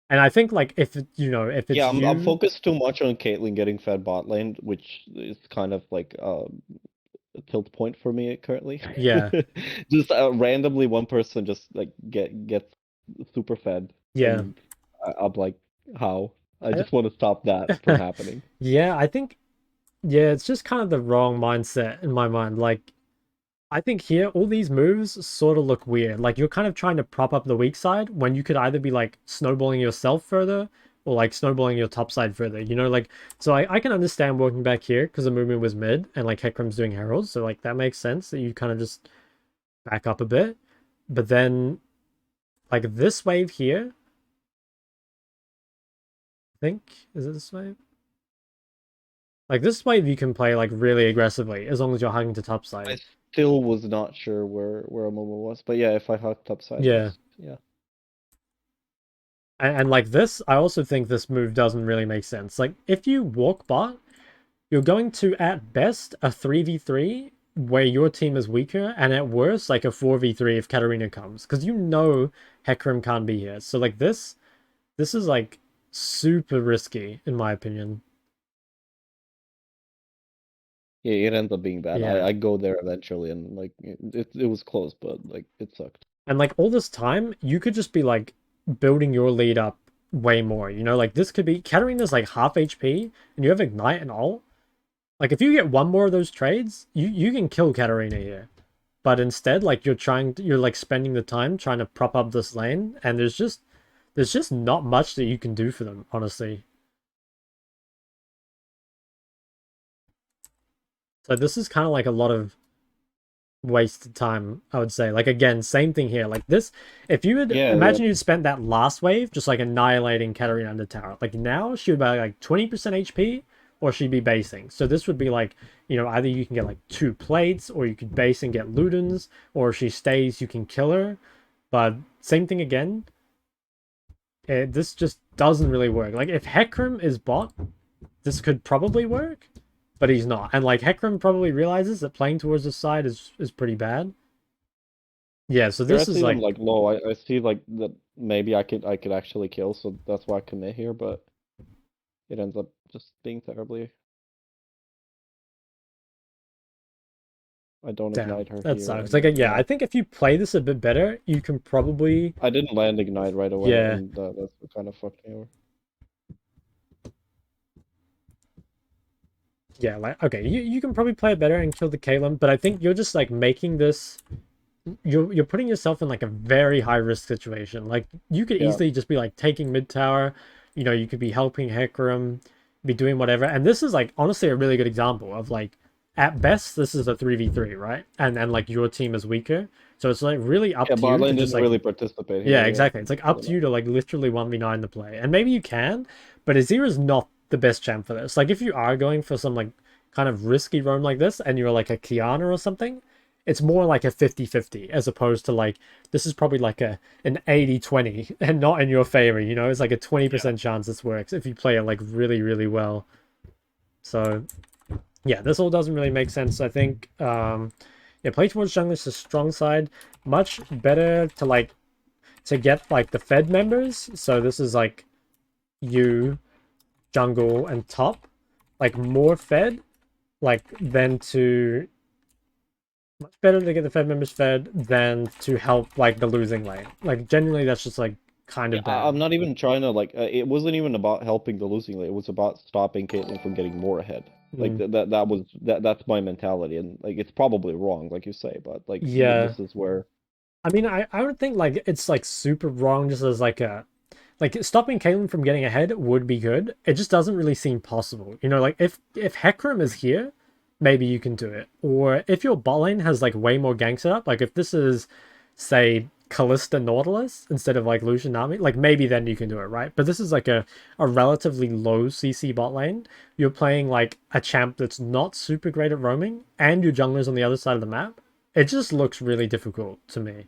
And I think like if you know, if it's Yeah, I'm you, focused too much on Caitlyn getting fed bot lane, which is kind of like a tilt point for me currently. yeah, Just randomly, one person just like gets super fed, yeah. and I'm like, how? I I, just want to stop that from happening. yeah, I think yeah, it's just kind of the wrong mindset in my mind. Like I think here, all these moves sort of look weird. Like you're kind of trying to prop up the weak side when you could either be like snowballing yourself further or like snowballing your top side further. You know, like so I can understand working back here because the movement was mid and like Hecarim's doing heralds, so like that makes sense that you kind of just back up a bit. But then like this wave here, I think is it this wave? Like this wave you can play like really aggressively as long as you're hugging to top I side. still was not sure where Momo was, but yeah, if I hooked upside, Yeah. just yeah. And like this, I also think this move doesn't really make sense. Like if you walk bot, you're going to, at best, a 3v3 where your team is weaker, and at worst, like a 4v3 if Katarina comes. Because you know Hecarim can't be here. So, like, this is, like, super risky, in my opinion. Yeah, it ends up being bad. Yeah. I go there eventually, and like it was close, but like it sucked. And, like, all this time, you could just be, like, building your lead up way more. You know, like, this could be... Katarina's, like, half HP, and you have Ignite and all. Like, if you get one more of those trades, you can kill Katarina here. But instead, like you're like spending the time trying to prop up this lane, and there's just not much that you can do for them, honestly. So this is kind of like a lot of wasted time, I would say. Like again, same thing here. Like this, if you would Yeah, yeah. imagine you'd spent that last wave just like annihilating Katarina under tower. Like now she would be like 20% HP or she'd be basing. So this would be like, either you can get like 2 plates or you could base and get Ludens, or if she stays, you can kill her. But same thing again. This just doesn't really work. Like if Hecarim is bot, this could probably work, but he's not. And like Hecarim probably realizes that playing towards the side is pretty bad. Yeah, so Here I this is see them like, like low. I see like that maybe I could actually kill, so that's why I commit here, but it ends up just being terribly. I don't damn, ignite her that here, sucks. and Like, then yeah, yeah. I think if you play this a bit better, you can probably, I didn't land ignite right away, yeah, and that's what kind of fucked me over. yeah, like, okay, you can probably play it better and kill the Caitlyn, but I think you're just like making this, you're putting yourself in like a very high risk situation. Like, you could Yeah, easily just be like taking mid tower, you could be helping Hecarim, be doing whatever. And this is like honestly a really good example of like, at best, this is a 3v3, right? And like your team is weaker. So it's like really up yeah. to Bot you to lane just didn't like, really participate yeah, here. Yeah, exactly. It's like up really to not. you to like literally 1v9 the play. And maybe you can, but Azir is not the best champ for this. Like if you are going for some like kind of risky roam like this and you're like a Kiana or something, it's more like a 50-50 as opposed to like this is probably like an 80-20 and not in your favor, It's like a Yeah. 20% chance this works if you play it like really, really well. So yeah, this all doesn't really make sense. I think yeah, play towards jungle is a strong side. Much better to get like the Fed members. So this is like you, jungle, and top. Like more Fed, like than to much better to get the Fed members fed than to help like the losing lane. Like generally that's just like kind Yeah, of bad. I'm not even trying to like. It wasn't even about helping the losing lane. It was about stopping Caitlyn from getting more ahead. Like Mm. that's my mentality, and like it's probably wrong, like you say, but like Yeah. this is where. I mean I would think like it's like super wrong just as like a like stopping Caitlyn from getting ahead would be good. It just doesn't really seem possible. Like if Hecarim is here, maybe you can do it. Or if your bot lane has like way more gank set up, like if this is say Callista Nautilus instead of like Lucian Nami, like maybe then you can do it, right? But this is like a relatively low CC bot lane. You're playing like a champ that's not super great at roaming, and your jungler's on the other side of the map. It just looks really difficult to me.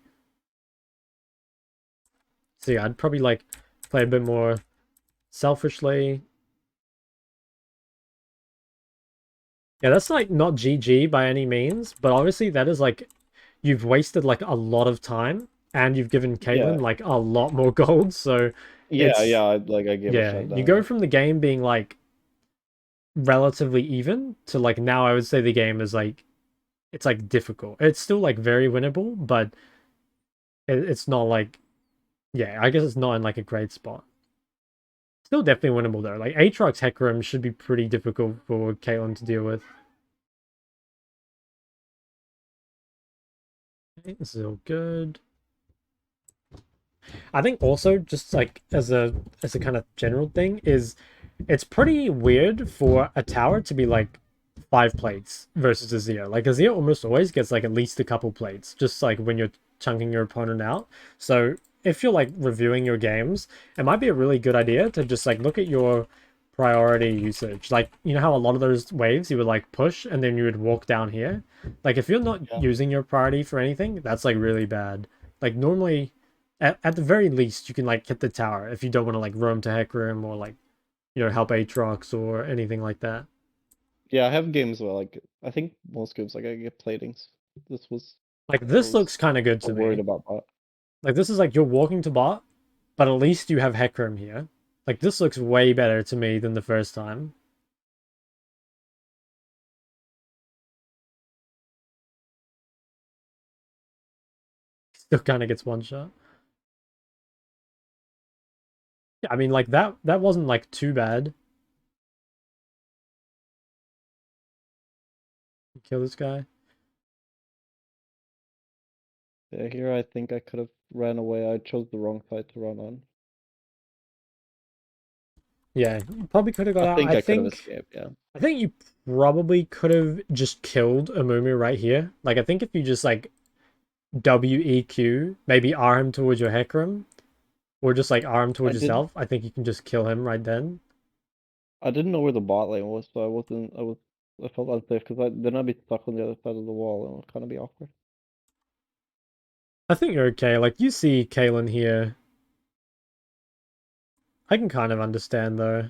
So yeah, I'd probably like play a bit more selfishly. Yeah, that's like not GG by any means, but obviously that is like you've wasted like a lot of time and you've given Yeah, Caitlyn like a lot more gold, so yeah, it's yeah. I gave a yeah, you shutdown. go Yeah, from the game being like relatively even to like now I would say the game is like it's like difficult. It's still like very winnable, but it's not like yeah, I guess it's not in like a great spot. Still definitely winnable though. Like Aatrox Hecarim should be pretty difficult for Caitlyn to deal with. Okay, this is all good. I think also just like as a kind of general thing is it's pretty weird for a tower to be like 5 plates versus Azir. Like Azir almost always gets like at least a couple plates, just like when you're chunking your opponent out. So if you're like reviewing your games, it might be a really good idea to just like look at your priority usage. Like you know how a lot of those waves you would like push and then you would walk down here. Like if you're not yeah, using your priority for anything, that's like really bad. Like normally at the very least, you can like hit the tower if you don't want to like roam to Hecarim or like help Aatrox or anything like that. yeah. I have games where like I think most games like I get platings. This was Like I this was looks kind of good to worried me. about bot. Like this is like you're walking to bot, but at least you have Hecarim here. Like this looks way better to me than the first time. Still kind of gets one shot. Yeah, I mean like that wasn't like too bad. Kill this guy. Yeah, here I think I could have ran away. I chose the wrong side to run on. Yeah, you probably could have got I out. think I could have escaped. Yeah. I think you probably could have just killed Amumu right here. Like, I think if you just, like, WEQ, maybe R him towards your Hecarim, or just, like, R him I towards didn't yourself, I think you can just kill him right then. I didn't know where the bot lane was, so I felt unsafe because then I'd be stuck on the other side of the wall and it would kind of be awkward. I think you're okay. Like, you see Kaylin here. I can kind of understand, though.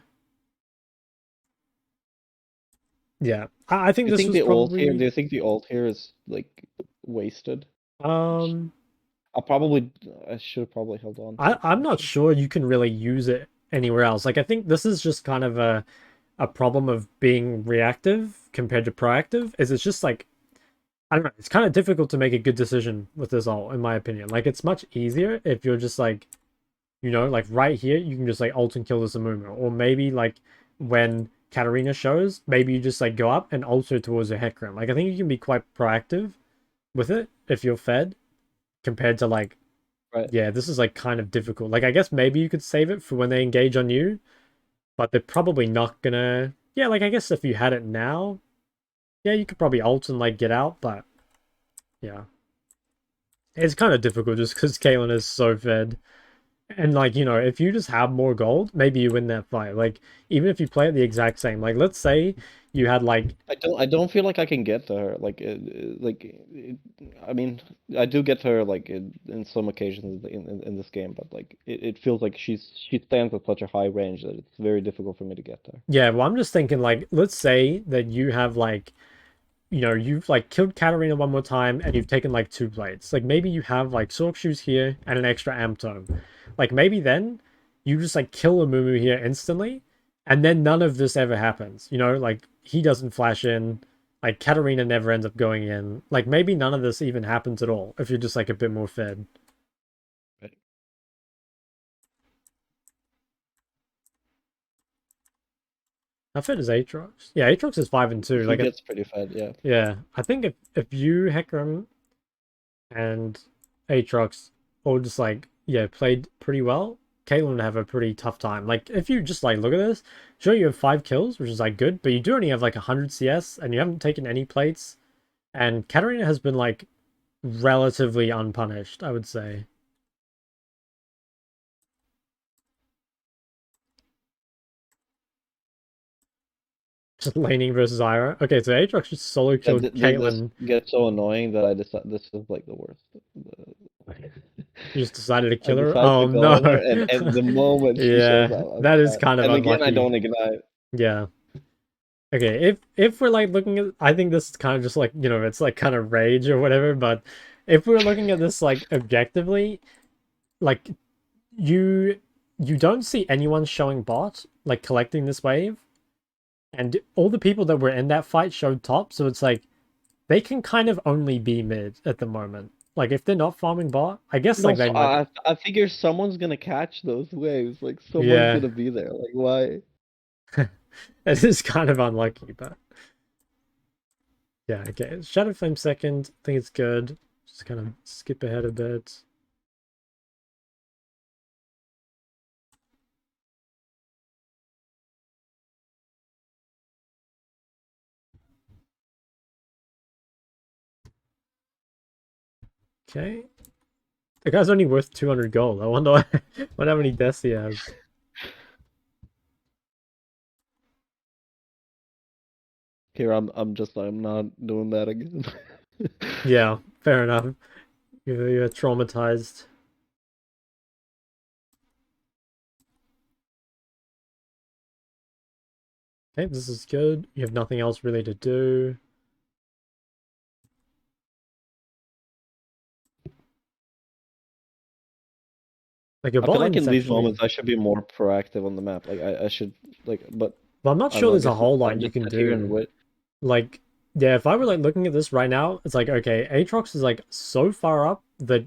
Yeah. I think Do you this think was the ult here? probably... Do you think the ult here is like wasted? Um, I should have probably held on to it I'm not actually. sure you can really use it anywhere else. Like, I think this is just kind of a problem of being reactive compared to proactive. Is it's just like, I don't know, it's kind of difficult to make a good decision with this ult, in my opinion. Like, it's much easier if you're just like, like right here, you can just like ult and kill this Amumu. Or maybe like when Katarina shows, maybe you just like go up and ult her towards your Hecarim. Like, I think you can be quite proactive with it if you're fed compared to like, Right. yeah, this is like kind of difficult. Like, I guess maybe you could save it for when they engage on you, but they're probably not gonna. Yeah, like I guess if you had it now, yeah, you could probably ult and like get out, but yeah, it's kind of difficult just because Caitlyn is so fed. And like, if you just have more gold, maybe you win that fight. Like, even if you play it the exact same, like let's say you had like, I don't feel like I can get to her. I mean, I do get to her like in some occasions in this game, but like it feels like she stands at such a high range that it's very difficult for me to get there. yeah, well, I'm just thinking like, let's say that you have like, you've like killed Katarina one more time and you've taken like two plates. Like maybe you have like Sork Shoes here and an extra Amp Tome. Like maybe then you just like kill a Mumu here instantly and then none of this ever happens. Like he doesn't flash in, like Katarina never ends up going in. Like maybe none of this even happens at all if you're just like a bit more fed. Right. How fed is Aatrox? Yeah, Aatrox is 5-2. He Like gets pretty fed, yeah. yeah, I think if you Hecarim and Aatrox all just like, yeah, played pretty well, Caitlyn would have a pretty tough time. Like if you just like look at this, sure you have 5 kills, which is like good, but you do only have like 100 CS and you haven't taken any plates. And Katarina has been like relatively unpunished, I would say. Just laning versus Ira. Okay, so Aatrox just solo Yeah, killed this Caitlyn. gets so annoying that I decide this is like the worst. You just decided to I kill her. decide Oh to go no. on her, and the moment she shows Yeah, up, I'm that is fine. kind of And again, I unlucky. don't ignite. Yeah. Okay, if we're like looking at, I think this is kind of just like, it's like kind of rage or whatever, but if we're looking at this like objectively, like you you don't see anyone showing bot like collecting this wave, and all the people that were in that fight showed top, so it's like they can kind of only be mid at the moment. Like if they're not farming bot, I guess And like they also, might. I figure someone's gonna catch those waves. Like someone's Yeah, gonna be there. Like why? it is kind of unlucky, but yeah, okay. Shadow Flame second, I think it's good. Just kind of skip ahead a bit. Okay. The guy's only worth 200 gold. I wonder, wonder how many deaths he has. Here, I'm not doing that again. Yeah, fair enough. You're traumatized. Okay, this is good. You have nothing else really to do. Like your I bot feel like lane's in these actually... moments I should be more proactive on the map. Like I should but Well, I'm not I don't sure know. I there's a guess whole I lot you just can sit here and do. wait. Like, yeah, if I were like looking at this right now, it's like, okay, Aatrox is like so far up that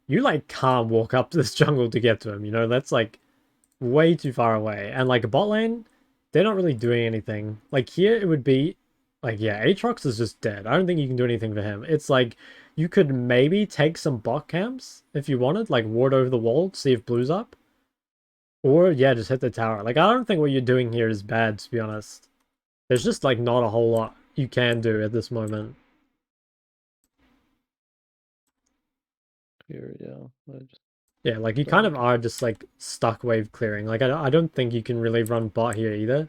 you like can't walk up to this jungle to get to him, That's like way too far away. And like bot lane, they're not really doing anything. Like here it would be like, yeah, Aatrox is just dead. I don't think you can do anything for him. It's like you could maybe take some bot camps if you wanted, like ward over the wall, see if blue's up. Or yeah, just hit the tower. Like I don't think what you're doing here is bad, to be honest. There's just like not a whole lot you can do at this moment. Here, yeah. I just Yeah, like you kind don't. of are just like stuck wave clearing. Like I don't think you can really run bot here either.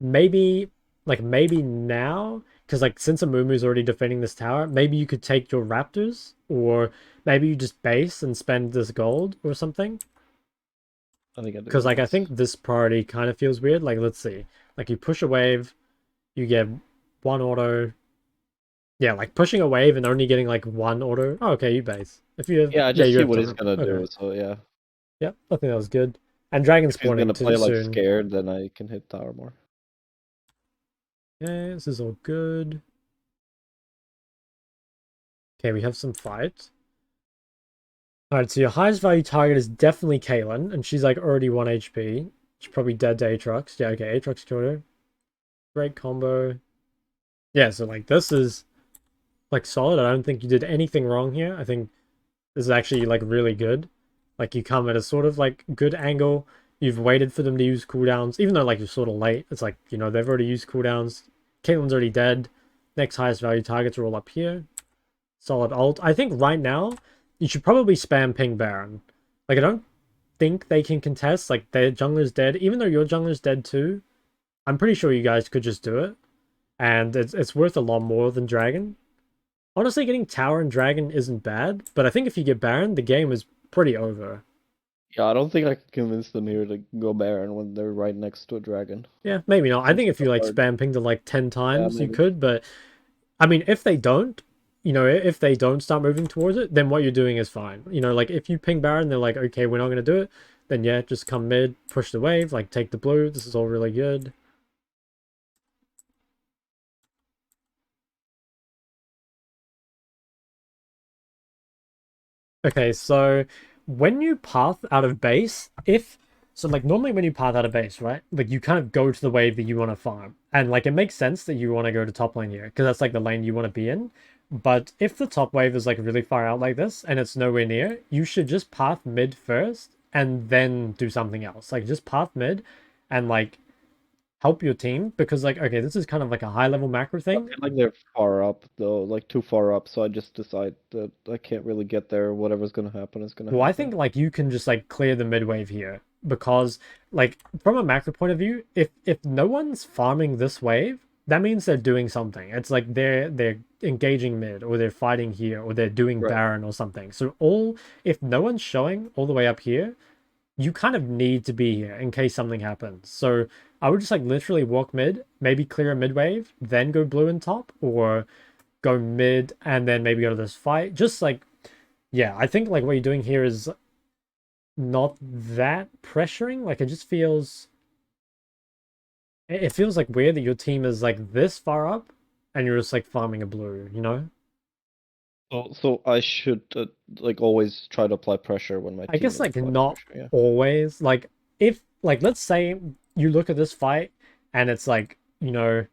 Maybe maybe now, because like since Amumu's already defending this tower, maybe you could take your raptors, or maybe you just base and spend this gold or something. I think I do Because like I base. think this priority kind of feels weird. Like let's see, like you push a wave, you get one auto. Yeah, like pushing a wave and only getting like one auto. Oh, okay, you base. If you have, Yeah, I yeah, just you see have what he's time. gonna Okay. do. So yeah, Yep, I think that was good. And dragon if he's spawning gonna too play like soon. scared, then I can hit tower more. Yeah, this is all good. Okay, we have some fight. Alright, so your highest value target is definitely Caitlyn, and she's like already 1 HP. She's probably dead to Aatrox. Yeah, okay, Aatrox killed her. Great combo. Yeah, so like this is like solid. I don't think you did anything wrong here. I think this is actually like really good. Like you come at a sort of like good angle. You've waited for them to use cooldowns, even though like you're sort of late. It's like, you know, they've already used cooldowns. Caitlyn's already dead. Next highest value targets are all up here. Solid ult. I think right now you should probably spam ping Baron. Like I don't think they can contest. Like their jungler's dead, even though your jungler's dead too. I'm pretty sure you guys could just do it, and it's worth a lot more than Dragon. Honestly, getting Tower and Dragon isn't bad, but I think if you get Baron, the game is pretty over. Yeah, I don't think I can convince them here to go Baron when they're right next to a dragon. Yeah, maybe not. I Seems think if kind you of like hard. spam ping to like 10 Yeah, times, you maybe. could, but I mean, if they don't, you know, if they don't start moving towards it, then what you're doing is fine. You know, like if you ping Baron, they're like, okay, we're not going to do it, then yeah, just come mid, push the wave, like take the blue. This is all really good. Okay, so when you path out of base, if so, like normally when you path out of base, right? Like you kind of go to the wave that you want to farm, and like it makes sense that you want to go to top lane here because that's like the lane you want to be in. But if the top wave is like really far out like this and it's nowhere near, you should just path mid first and then do something else. Like just path mid and like help your team because like okay, this is kind of like a high level macro I thing. feel like they're far up though, like too far up. So I just decide that I can't really get there. Whatever's gonna happen is gonna Well, I happen. think like you can just like clear the mid wave here because like from a macro point of view, if no one's farming this wave, that means they're doing something. It's like they're engaging mid or they're fighting here or they're doing Right. Baron or something. So all if no one's showing all the way up here, you kind of need to be here in case something happens. So I would just like literally walk mid, maybe clear a mid wave, then go blue and top, or go mid and then maybe go to this fight. Just like yeah, I think like what you're doing here is not that pressuring. Like it just feels it feels like weird that your team is like this far up and you're just like farming a blue, you know? So I should like always try to apply pressure when my I team guess is like applying not pressure. Yeah. always. Like if like let's say you look at this fight and it's like, you know,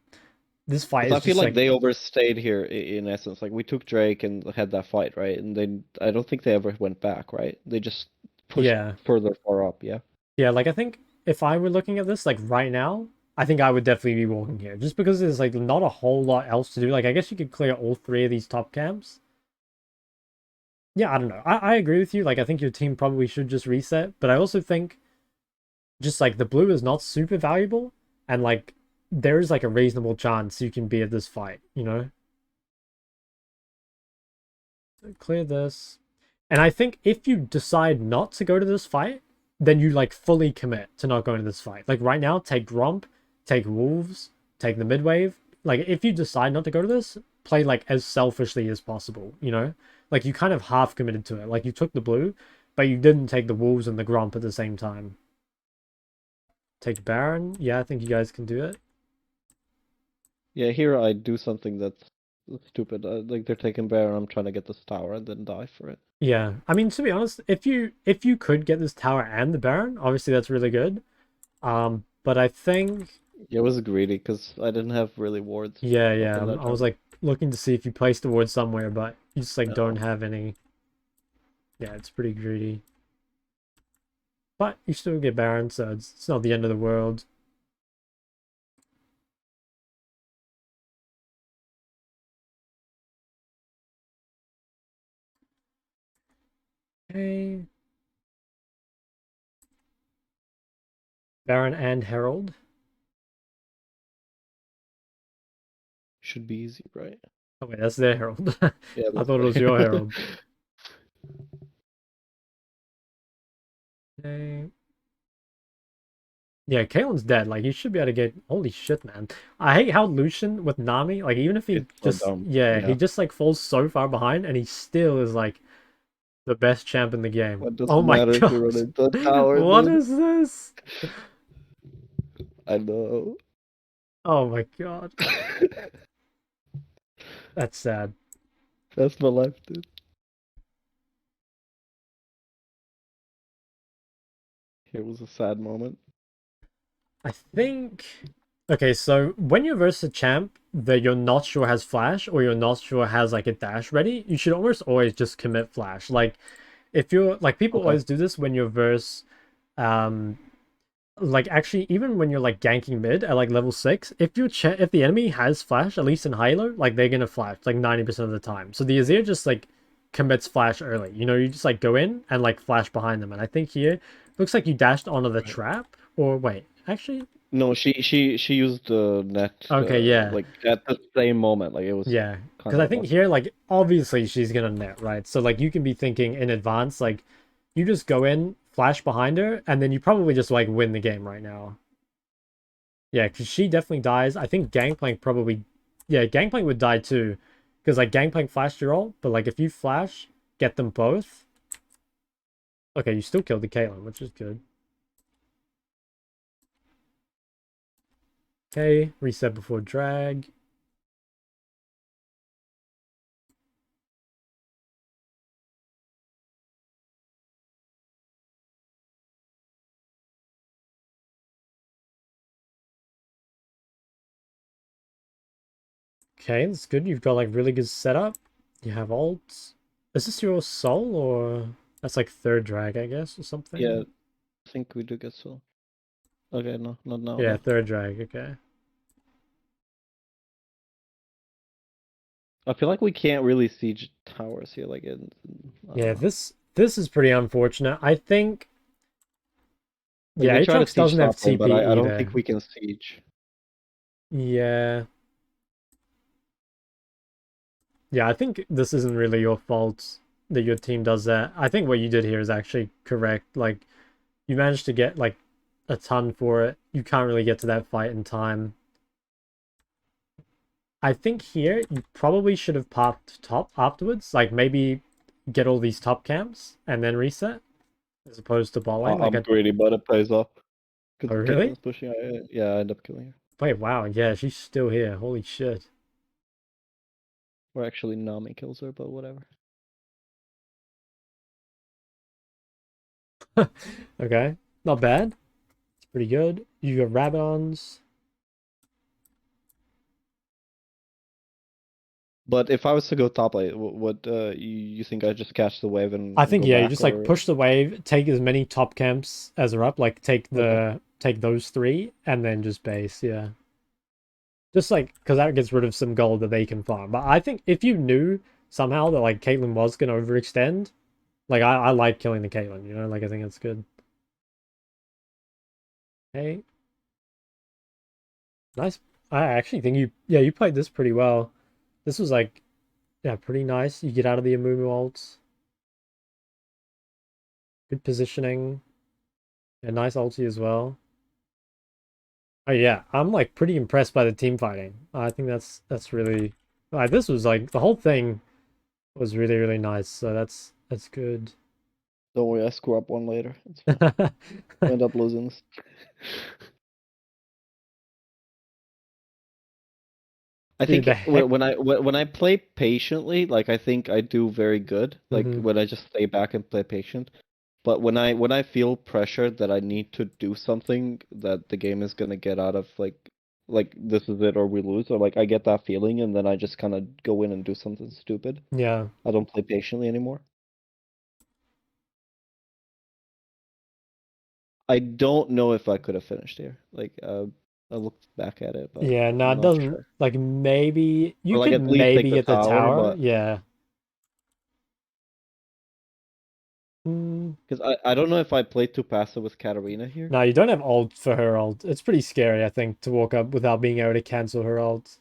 this fight Because is I feel just like like they overstayed here in essence. Like we took Drake and had that fight, right? And then I don't think they ever went back, right? They just pushed yeah. further far up. Yeah. Yeah, like I think if I were looking at this like right now, I think I would definitely be walking here just because there's like not a whole lot else to do. Like I guess you could clear all three of these top camps. Yeah, I don't know. I agree with you. Like, I think your team probably should just reset, but I also think just like the blue is not super valuable, and like there's like a reasonable chance you can be at this fight, you know? So clear this. And I think if you decide not to go to this fight, then you like fully commit to not going to this fight. Like right now, take Gromp, take Wolves, take the mid wave. Like if you decide not to go to this, play like as selfishly as possible, you know? Like you kind of half committed to it. Like you took the blue, but you didn't take the Wolves and the Gromp at the same time. Take Baron. Yeah, I think you guys can do it. Yeah. Here I do something that's stupid. Like they're taking Bear, and I'm trying to get this tower and then die for it. Yeah. I mean, to be honest, if you could get this tower and the Baron, obviously that's really good. But I think Yeah, it was greedy because I didn't have really wards yeah, up yeah. in that I was jungle. like looking to see if you placed the ward somewhere, but you just like don't No. have any. Yeah, it's pretty greedy. But you still get Baron, so it's not the end of the world. Baron and Herald. Should be easy, right? Oh wait, that's their Herald. Yeah, I that's thought it was your right. Herald. Okay. Yeah, Kalen's dead. Like, you should be able to get. Holy shit, man. I hate how Lucian with Nami, like, even if he It's so just. dumb. Yeah, he Yeah. just, like, falls so far behind and he still is, like, the best champ in the game. What does Oh it my matter if you god. run into a tower, What dude? is this? I know. Oh my god. That's sad. That's my life, dude. Here was a sad moment. I think. Okay, so when you versus a champ that you're not sure has flash or you're not sure has like a dash ready, you should almost always just commit flash. Like if you're like people Okay. always do this when you're versus like actually even when you're like ganking mid at like level 6, if the enemy has flash, at least in Halo, like they're gonna flash like 90% of the time. So the Azir just like commits flash early. You know, you just like go in and like flash behind them. And I think here looks like you dashed onto the Right. trap. Or wait, actually, No, she used the net okay, yeah. like at the same moment. Like it was Yeah, kind because I of think unlucky. here, like, obviously she's gonna net, right? So, like, you can be thinking in advance, like, you just go in, flash behind her, and then you probably just, like, win the game right now. Yeah, because she definitely dies. I think Gangplank probably... Yeah, Gangplank would die too. Because, like, Gangplank flashed your ult, but, like, if you flash, get them both... Okay, you still killed the Caitlyn, which is good. Okay, reset before drag. Okay, that's good. You've got, like, really good setup. You have ults. Is this your soul, or... That's, like, third drag, I guess, or Yeah, something? I think we do get so. Okay, no, not now Yeah, though. third drag, okay. I feel like we can't really siege towers here. Like I don't Yeah, know. this is pretty unfortunate. I think... Like Yeah, they try to Aatrox siege doesn't have top lane, but TP I don't either. think we can siege. Yeah. Yeah, I think this isn't really your fault that your team does that. I think what you did here is actually correct. Like, you managed to get, like, a ton for it. You can't really get to that fight in time. I think here you probably should have popped top afterwards. Like, maybe get all these top camps and then reset, as opposed to bot lane. Like, I'm greedy, but it pays off oh, because really? Caitlin's pushing. Yeah, I end up killing her. Wait, wow. Yeah, she's still here. Holy shit. Or actually, Nami kills her, but whatever. Okay. Not bad. It's pretty good. You got Rabadons. But if I was to go top lane, what you think I just catch the wave I and think go yeah, you back just like or push the wave, take as many top camps as are up, like okay? take those three, and then just base, yeah. Just like because that gets rid of some gold that they can farm. But I think if you knew somehow that like Caitlyn was gonna overextend, like I like killing the Caitlyn, you know, like I think it's good. Hey, nice. I actually think you played this pretty well. This was like yeah, pretty nice. You get out of the Amumu ults. Good positioning. A nice ulti as well. Oh yeah, I'm like pretty impressed by the team fighting. I think that's really like this was like the whole thing was really nice. So that's good. Don't worry, I screw up one later. It's fine. We end up losing this. I Dude, think the heck. when I play patiently, like I think I do very good. Like Hmm. when I just stay back and play patient. But when I feel pressured that I need to do something that the game is gonna get out of like this is it or we lose or like I get that feeling and then I just kind of go in and do something stupid. Yeah. I don't play patiently anymore. I don't know if I could have finished here. Like I looked back at it, but Yeah, no, I'm it not doesn't sure. like maybe Or you like could at least take maybe the get the tower, tower. but Yeah. Mm, Because I don't know if I played too passive with Katarina here. no, you don't have ult for her ult. It's pretty scary, I think, to walk up without being able to cancel her ult.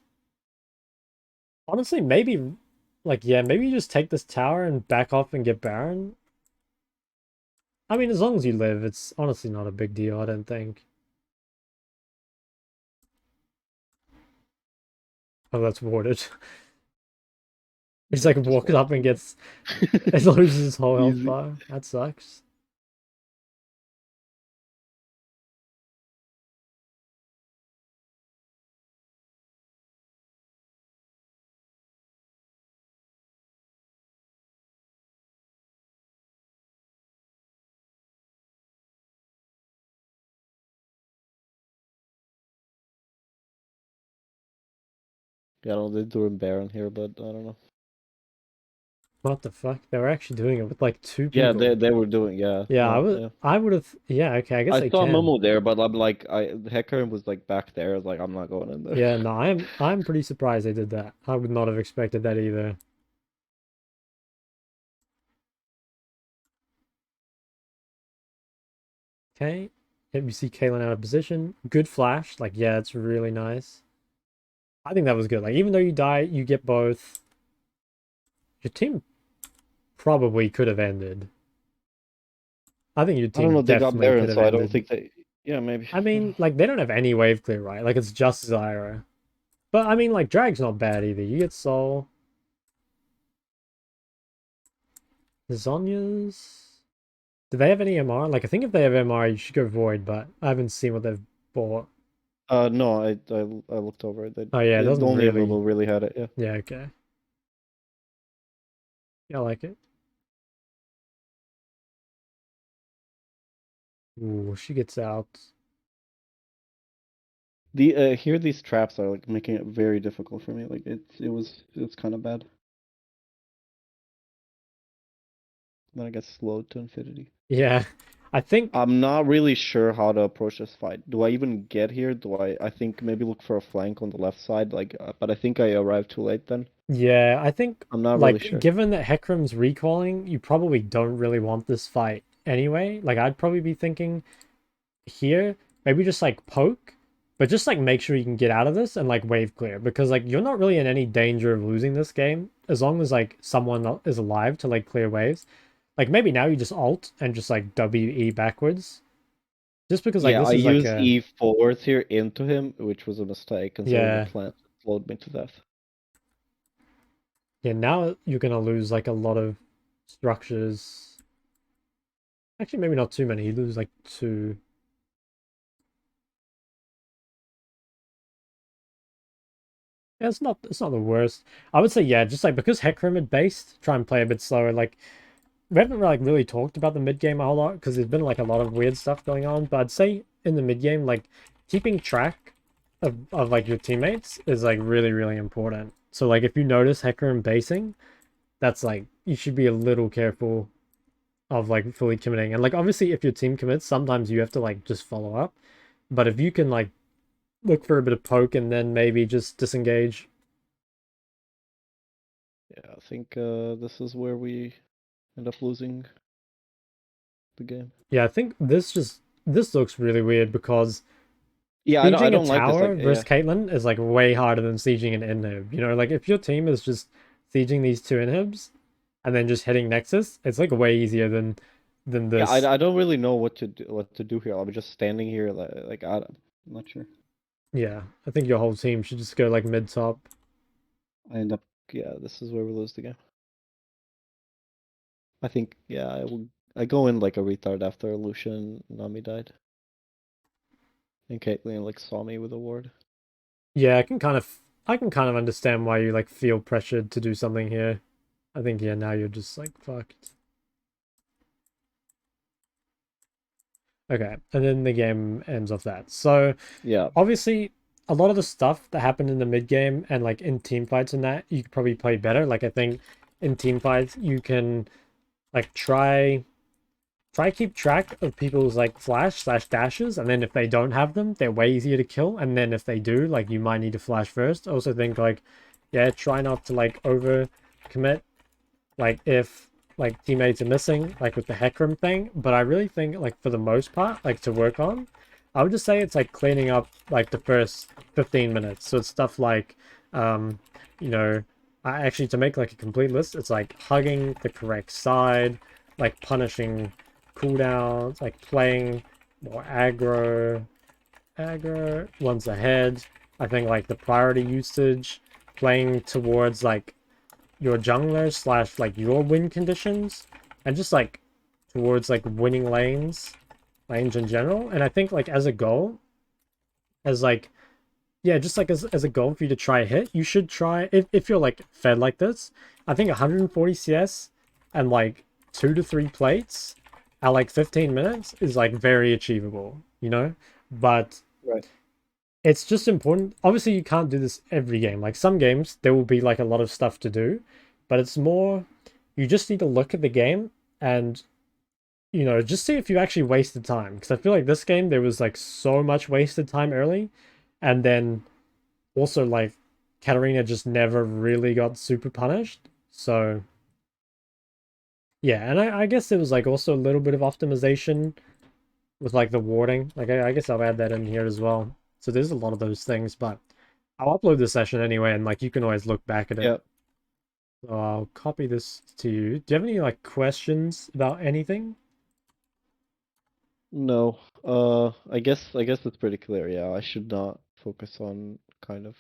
Honestly, maybe, like, yeah, maybe you just take this tower and back off and get Baron. I mean, as long as you live, it's honestly not a big deal, I don't think. Oh, that's warded. He's like Just walks walk. up and gets, it loses his whole health Easy. bar. That sucks. Yeah, I don't know, they're doing Baron here, but I don't know. What the fuck? They were actually doing it with like two Yeah, they people. they were doing, yeah, Yeah, no, yeah. I would have, yeah, okay, I guess I they saw can. Momo there, but I'm like, Hecarim was like back there. I was like, I'm not going in there. Yeah, no, I'm pretty surprised they did that. I would not have expected that either. Okay. Yep, you see Kaylin out of position. Good flash. Like, yeah, it's really nice. I think that was good. Like, even though you die, you get both. Your team probably could have ended. I think your I don't team know. They got definitely could Baron, have so I don't ended. think they. Yeah, maybe. I mean, like, they don't have any wave clear, right? Like, it's just Zyra. But, I mean, like, Drag's not bad either. You get Soul. Zhonya's... Do they have any MR? Like, I think if they have MR, you should go Void, but I haven't seen what they've bought. No, I looked over it. Oh, yeah, it doesn't Only really... Lulu really had it. Yeah. Yeah, okay. Yeah, I like it. Ooh, she gets out. Here these traps are like making it very difficult for me. Like it's kind of bad. Then I get slowed to infinity. Yeah, I think... I'm not really sure how to approach this fight. Do I even get here? I think maybe look for a flank on the left side, like, but I think I arrived too late then. Yeah, I think, I'm not really like, sure. given that Hecarim's recalling, you probably don't really want this fight anyway. Like, I'd probably be thinking here, maybe just, like, poke, but just, like, make sure you can get out of this and, like, wave clear. Because, like, you're not really in any danger of losing this game as long as, like, someone is alive to, like, clear waves. Like, maybe now you just ult and just, like, WE backwards. Just because, like, Yeah, this I is, like, used a... E forwards here into him, which was a mistake considering the Yeah. plant slowed me to death. Yeah, now you're gonna lose, like, a lot of structures. Actually, maybe not too many. You lose, like, two. Yeah, it's not the worst. I would say, yeah, just like because Hecarim had based, try and play a bit slower. Like we haven't like really talked about the mid game a whole lot because there's been like a lot of weird stuff going on. But I'd say in the mid game, like keeping track of like your teammates is like really, really important. So like if you notice Hecarim basing, that's like you should be a little careful of like fully committing. And like obviously if your team commits, sometimes you have to like just follow up. But if you can like look for a bit of poke and then maybe just disengage. Yeah, I think this is where we end up losing the game. Yeah, I think this looks really weird because Yeah, I sieging a don't like this. tower Like, versus yeah, Caitlyn is like way harder than sieging an inhib. You know, like if your team is just sieging these two inhibs and then just hitting Nexus, it's like way easier than yeah, this. I don't really know what to do here. I'm just standing here, I'm not sure. Yeah, I think your whole team should just go like mid top. I end up, yeah, this is where we lose the game. I think, yeah, I go in like a retard after Lucian and Nami died, and Caitlyn like saw me with a ward. Yeah, I can kind of understand why you like feel pressured to do something here. I think yeah, now you're just like fucked. Okay, and then the game ends off that. So Yeah, obviously a lot of the stuff that happened in the mid game and like in team fights and that you could probably play better. Like I think in team fights you can like try keep track of people's like flash/dashes, and then if they don't have them, they're way easier to kill. And then if they do, like you might need to flash first. I also think like yeah, try not to like over commit. Like if like teammates are missing, like with the Hecarim thing, but I really think like for the most part, like to work on, I would just say it's like cleaning up like the first 15 minutes. So it's stuff like, um, you know, I actually to make like a complete list, it's like hugging the correct side, like punishing cooldowns, like playing more aggro ones ahead. I think like the priority usage, playing towards like your jungler slash like your win conditions, and just like towards like winning lanes in general. And I think like as a goal, as like yeah, just like as a goal for you to try hit, you should try if you're like fed like this. I think 140 CS and like 2 to 3 plates at like 15 minutes is like very achievable, you know? But Right. it's just important. Obviously, you can't do this every game. Like some games, there will be like a lot of stuff to do, but it's more you just need to look at the game and just see if you actually wasted time. Because I feel like this game there was like so much wasted time early, and then also like Katarina just never really got super punished. So yeah, and I guess there was like also a little bit of optimization with like the warding. Like I guess I'll add that in here as well. So there's a lot of those things, but I'll upload the session anyway, and like you can always look back at it. Yeah. So I'll copy this to you. Do you have any like questions about anything? No. I guess it's pretty clear. Yeah, I should not focus on kind of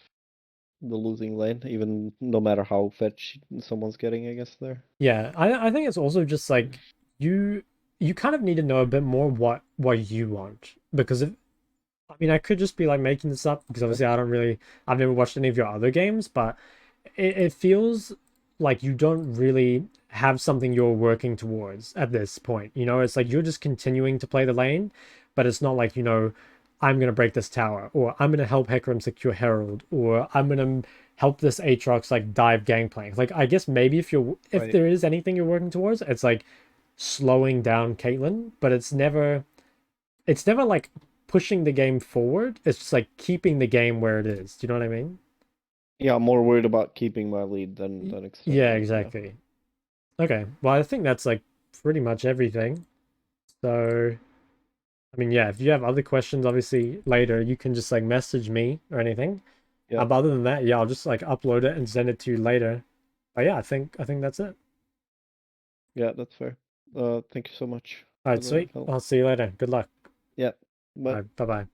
the losing lane, even no matter how fetch someone's getting, I guess there. Yeah, I think it's also just like you you kind of need to know a bit more what you want because if I mean I could just be like making this up because Okay. obviously I've never watched any of your other games, but it feels like you don't really have something you're working towards at this point. It's like you're just continuing to play the lane, but it's not like, I'm gonna break this tower, or I'm gonna help Hecarim secure Herald, or I'm gonna help this Aatrox like dive Gangplank. Like I guess maybe if Right. there is anything you're working towards, it's like slowing down Caitlyn, but it's never like pushing the game forward. It's just like keeping the game where it is. Do you know what I mean? Yeah, I'm more worried about keeping my lead than Yeah, extending it. Yeah. exactly. Okay, well, I think that's like pretty much everything. So, I mean, yeah, if you have other questions, obviously later, you can just like message me or anything. Yeah. But other than that, yeah, I'll just like upload it and send it to you later. But yeah, I think that's it. Yeah, that's fair. Thank you so much All for right, the sweet. help. I'll see you later. Good luck. Yeah. All Bye. right, bye bye.